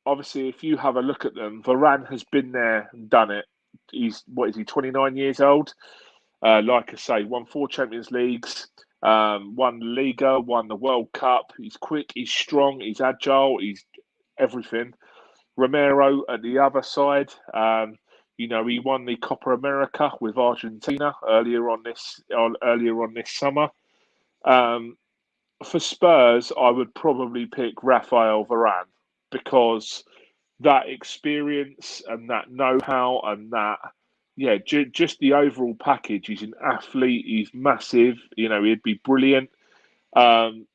obviously if you have a look at them, Varane has been there and done it. He's what is he, 29 years old? Like I say, won 4 Champions Leagues, won the Liga, won the World Cup. He's quick, he's strong, he's agile, he's everything. Romero at the other side, he won the Copa America with Argentina earlier on this summer. Um, for Spurs, I would probably pick Rafael Varane because that experience and that know-how and that, yeah, just the overall package. He's an athlete. He's massive. He'd be brilliant. Um,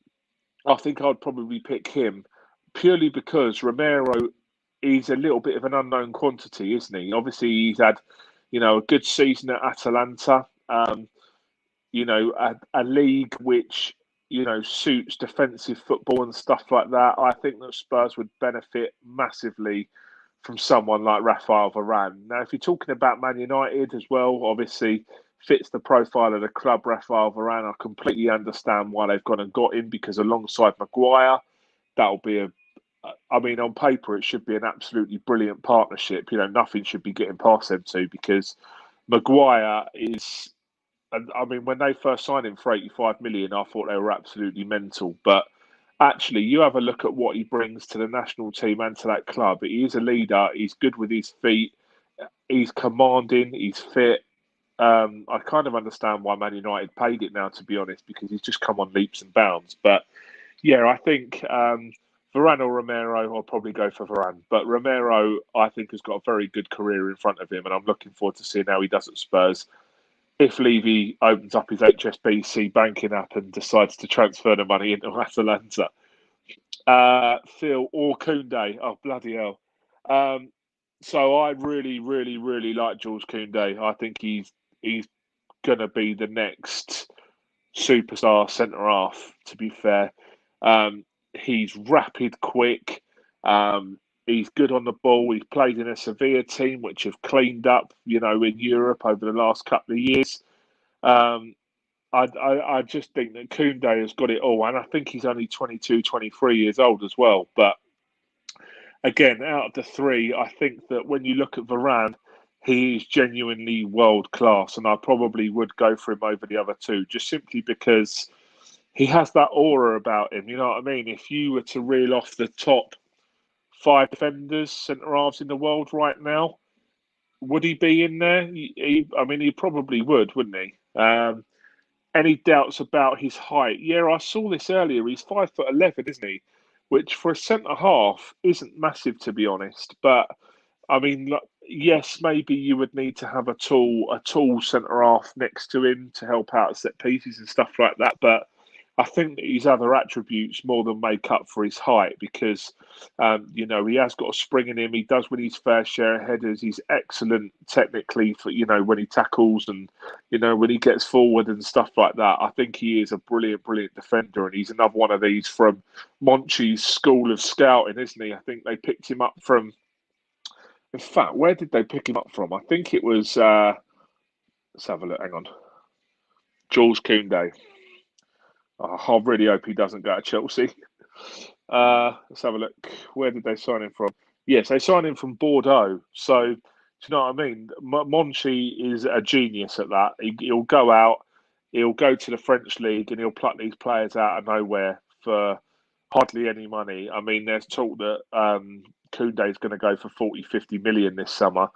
I think I'd probably pick him purely because Romero is a little bit of an unknown quantity, isn't he? Obviously, he's had, a good season at Atalanta. A league which, suits defensive football and stuff like that. I think that Spurs would benefit massively from someone like Rafael Varane. Now, if you're talking about Man United as well, obviously fits the profile of the club, Rafael Varane. I completely understand why they've gone and got him because alongside Maguire, that'll be on paper, it should be an absolutely brilliant partnership. Nothing should be getting past them two because Maguire is. And I mean, when they first signed him for 85 million, I thought they were absolutely mental. But actually, you have a look at what he brings to the national team and to that club. He is a leader. He's good with his feet. He's commanding. He's fit. I kind of understand why Man United paid it now, to be honest, because he's just come on leaps and bounds. But yeah, I think Varane or Romero, I'll probably go for Varane. But Romero, I think, has got a very good career in front of him, and I'm looking forward to seeing how he does at Spurs. If Levy opens up his HSBC banking app and decides to transfer the money into Atalanta. Phil or Koundé. Oh, bloody hell. Um, so I really, really, really like Jules Koundé. I think he's going to be the next superstar centre half, to be fair. He's rapid, quick. He's good on the ball. He's played in a Sevilla team, which have cleaned up, in Europe over the last couple of years. I just think that Koundé has got it all. And I think he's only 22, 23 years old as well. But again, out of the three, I think that when you look at Varane, he is genuinely world class. And I probably would go for him over the other two, just simply because he has that aura about him. You know what I mean? If you were to reel off the top 5 defenders, centre halves in the world right now, would he be in there? He probably would, wouldn't he? Any doubts about his height? Yeah, I saw this earlier. He's 5'11", isn't he? Which for a centre half isn't massive, to be honest. But I mean, yes, maybe you would need to have a tall centre half next to him to help out at set pieces and stuff like that. But I think that his other attributes more than make up for his height because, he has got a spring in him. He does win his fair share of headers. He's excellent technically for, when he tackles and, when he gets forward and stuff like that. I think he is a brilliant, brilliant defender. And he's another one of these from Monchi's school of scouting, isn't he? I think they picked him up from, in fact, where did they pick him up from? I think it was, let's have a look. Hang on. Jules Koundé. I really hope he doesn't go to Chelsea. Let's have a look. Where did they sign him from? Yes, they signed him from Bordeaux. So, do you know what I mean? Monchi is a genius at that. He'll go out, he'll go to the French league, and he'll pluck these players out of nowhere for hardly any money. I mean, there's talk that Koundé is going to go for 40, 50 million this summer.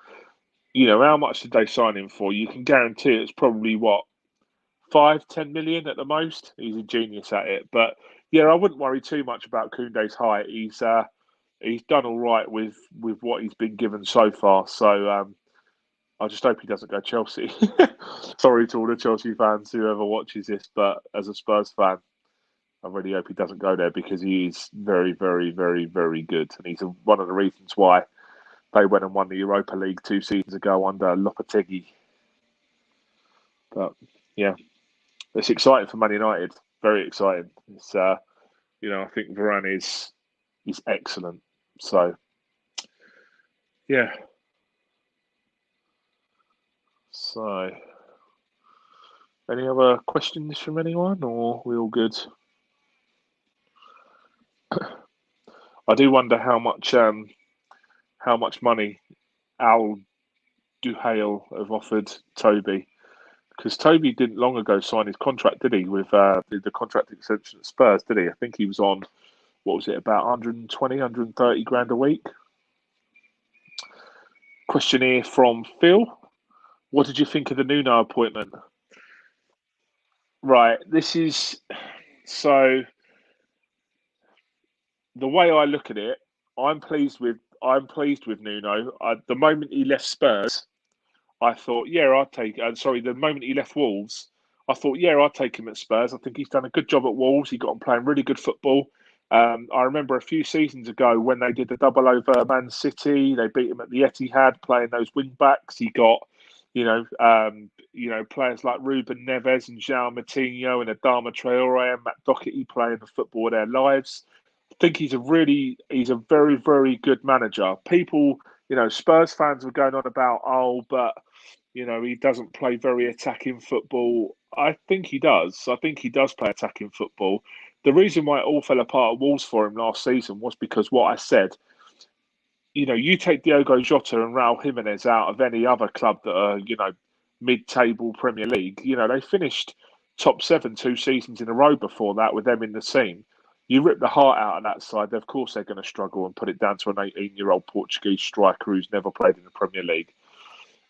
How much did they sign him for? You can guarantee it's probably what? 5, 10 million at the most. He's a genius at it. But yeah, I wouldn't worry too much about Koundé's height. He's done all right with what he's been given so far. So I just hope he doesn't go Chelsea. Sorry to all the Chelsea fans, whoever watches this, but as a Spurs fan, I really hope he doesn't go there because he is very, very, very, very good, and he's one of the reasons why they went and won the Europa League 2 seasons ago under Lopetegui. But yeah. It's exciting for Man United. Very exciting. It's I think Varane is excellent. So yeah. So Any other questions from anyone, or are we all good? I do wonder how much money Al Duhail have offered Toby, because Toby didn't long ago sign his contract, did he? With the contract extension at Spurs, did he? I think he was on, what was it, about 120, 130 grand a week. Question here from Phil: what did you think of the Nuno appointment? Right, this is so. The way I look at it, I'm pleased with Nuno. The moment he left Spurs, I thought, yeah, I'd take. Sorry, the moment he left Wolves, I thought, yeah, I'd take him at Spurs. I think he's done a good job at Wolves. He got on playing really good football. I remember a few seasons ago when they did the double over Man City, they beat him at the Etihad playing those wing backs. He got, players like Ruben Neves and João Moutinho and Adama Traore and Matt Doherty playing the football of their lives. I think he's a very, very good manager. People, Spurs fans were going on about, but he doesn't play very attacking football. I think he does. I think he does play attacking football. The reason why it all fell apart at Wolves for him last season was because what I said. You take Diogo Jota and Raul Jimenez out of any other club that are, mid-table Premier League. They finished top 7 2 seasons in a row before that with them in the team. You rip the heart out of that side, of course they're going to struggle and put it down to an 18-year-old Portuguese striker who's never played in the Premier League.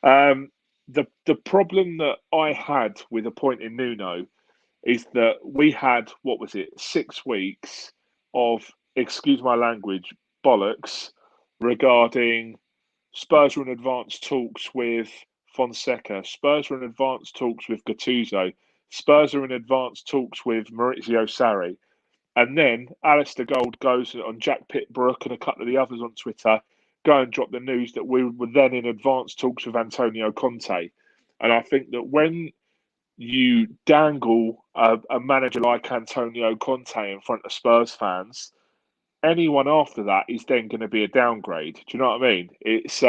The problem that I had with appointing Nuno is that we had, what was it, 6 weeks of, excuse my language, bollocks regarding Spurs are in advanced talks with Fonseca, Spurs are in advanced talks with Gattuso, Spurs are in advanced talks with Maurizio Sarri. And then Alistair Gold goes on Jack Pittbrook and a couple of the others on Twitter, go and drop the news that we were then in advanced talks with Antonio Conte. And I think that when you dangle a manager like Antonio Conte in front of Spurs fans, anyone after that is then going to be a downgrade. Do you know what I mean? It's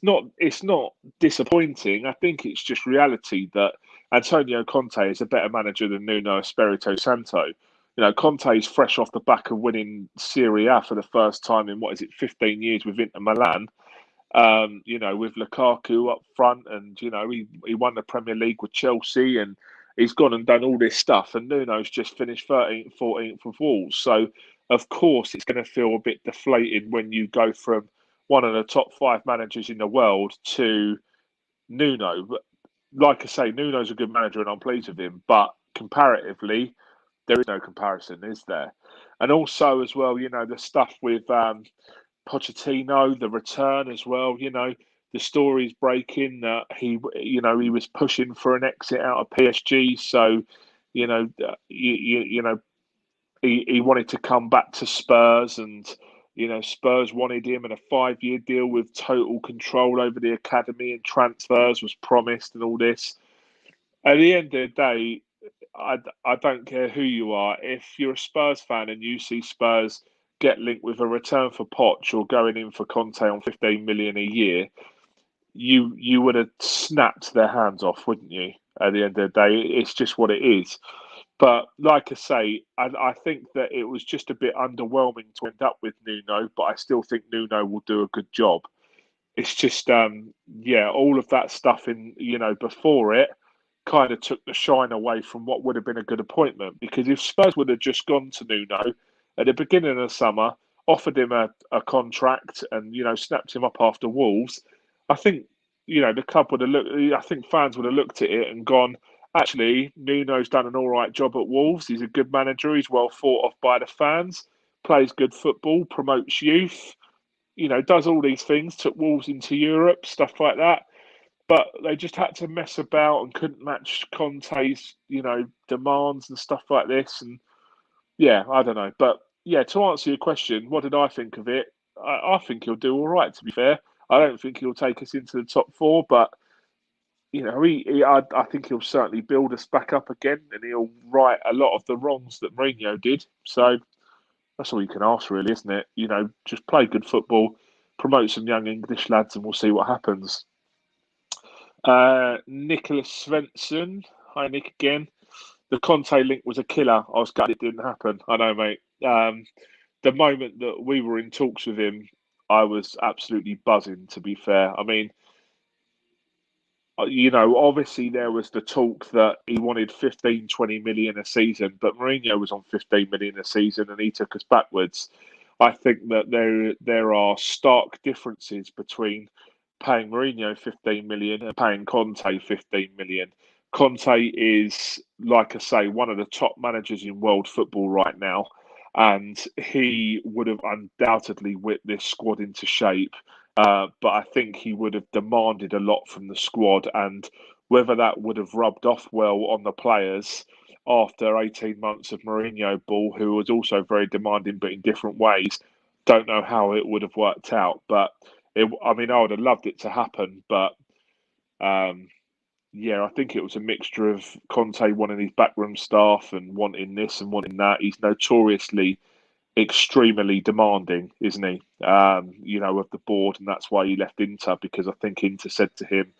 not disappointing. I think it's just reality that Antonio Conte is a better manager than Nuno Espirito Santo. Conte is fresh off the back of winning Serie A for the first time in 15 years with Inter Milan. With Lukaku up front, and he won the Premier League with Chelsea, and he's gone and done all this stuff. And Nuno's just finished 13th, 14th with Wolves, so of course it's going to feel a bit deflated when you go from one of the top 5 managers in the world to Nuno. But like I say, Nuno's a good manager, and I'm pleased with him. But comparatively, there is no comparison, is there? And also, as well, the stuff with Pochettino, the return as well. The story's breaking that he was pushing for an exit out of PSG. So, he wanted to come back to Spurs, and Spurs wanted him, and a 5-year deal with total control over the academy and transfers was promised, and all this. At the end of the day, I don't care who you are. If you're a Spurs fan and you see Spurs get linked with a return for Poch or going in for Conte on 15 million a year, you would have snapped their hands off, wouldn't you? At the end of the day, it's just what it is. But like I say, I think that it was just a bit underwhelming to end up with Nuno, but I still think Nuno will do a good job. It's just, all of that stuff before it kind of took the shine away from what would have been a good appointment. Because if Spurs would have just gone to Nuno at the beginning of the summer, offered him a contract and, snapped him up after Wolves, I think, the club would have looked, I think fans would have looked at it and gone, actually, Nuno's done an all right job at Wolves. He's a good manager. He's well thought of by the fans, plays good football, promotes youth, does all these things, took Wolves into Europe, stuff like that. But they just had to mess about and couldn't match Conte's, demands and stuff like this. And yeah, I don't know. But yeah, to answer your question, what did I think of it? I think he'll do all right, to be fair. I don't think he'll take us into the top 4, but I think he'll certainly build us back up again, and he'll right a lot of the wrongs that Mourinho did. So that's all you can ask, really, isn't it? Just play good football, promote some young English lads, and we'll see what happens. Nicholas Svensson. Hi, Nick again. The Conte link was a killer. I was glad it didn't happen. I know, mate. The moment that we were in talks with him, I was absolutely buzzing, to be fair. I mean, obviously there was the talk that he wanted 15, 20 million a season, but Mourinho was on 15 million a season and he took us backwards. I think that there are stark differences between paying Mourinho 15 million and paying Conte 15 million. Conte is, like I say, one of the top managers in world football right now, and he would have undoubtedly whipped this squad into shape. But I think he would have demanded a lot from the squad, and whether that would have rubbed off well on the players after 18 months of Mourinho ball, who was also very demanding but in different ways, don't know how it would have worked out. But I mean, I would have loved it to happen, but um, yeah, I think it was a mixture of Conte wanting his backroom staff and wanting this and wanting that. He's notoriously extremely demanding, isn't he? Of the board, and that's why he left Inter, because I think Inter said to him,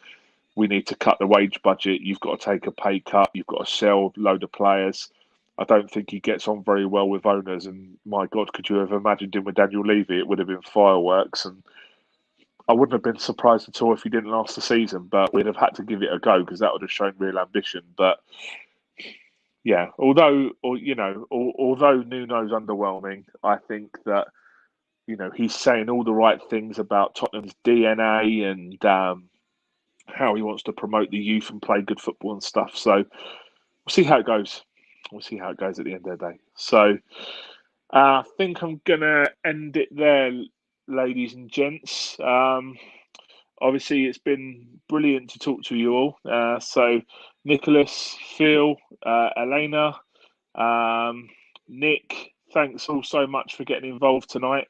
"We need to cut the wage budget. You've got to take a pay cut. You've got to sell a load of players." I don't think he gets on very well with owners, and my God, could you have imagined him with Daniel Levy? It would have been fireworks, and I wouldn't have been surprised at all if he didn't last the season. But we'd have had to give it a go because that would have shown real ambition. But yeah, although Nuno's underwhelming, I think that he's saying all the right things about Tottenham's DNA and how he wants to promote the youth and play good football and stuff. So we'll see how it goes. We'll see how it goes at the end of the day. So I think I'm gonna end it there, ladies and gents. Obviously, it's been brilliant to talk to you all. So Nicholas, Phil, Elena. Nick, thanks all so much for getting involved tonight.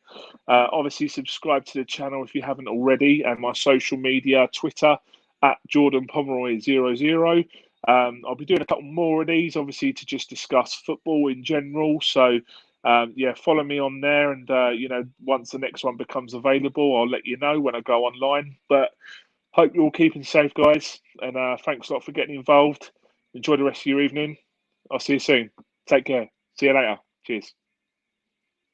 Obviously, subscribe to the channel if you haven't already, and my social media, Twitter at Jordan Pomeroy00. I'll be doing a couple more of these, obviously, to just discuss football in general. So, yeah, follow me on there, and once the next one becomes available, I'll let you know when I go online. But hope you're all keeping safe, guys, and thanks a lot for getting involved. Enjoy the rest of your evening. I'll see you soon. Take care. See you later. Cheers.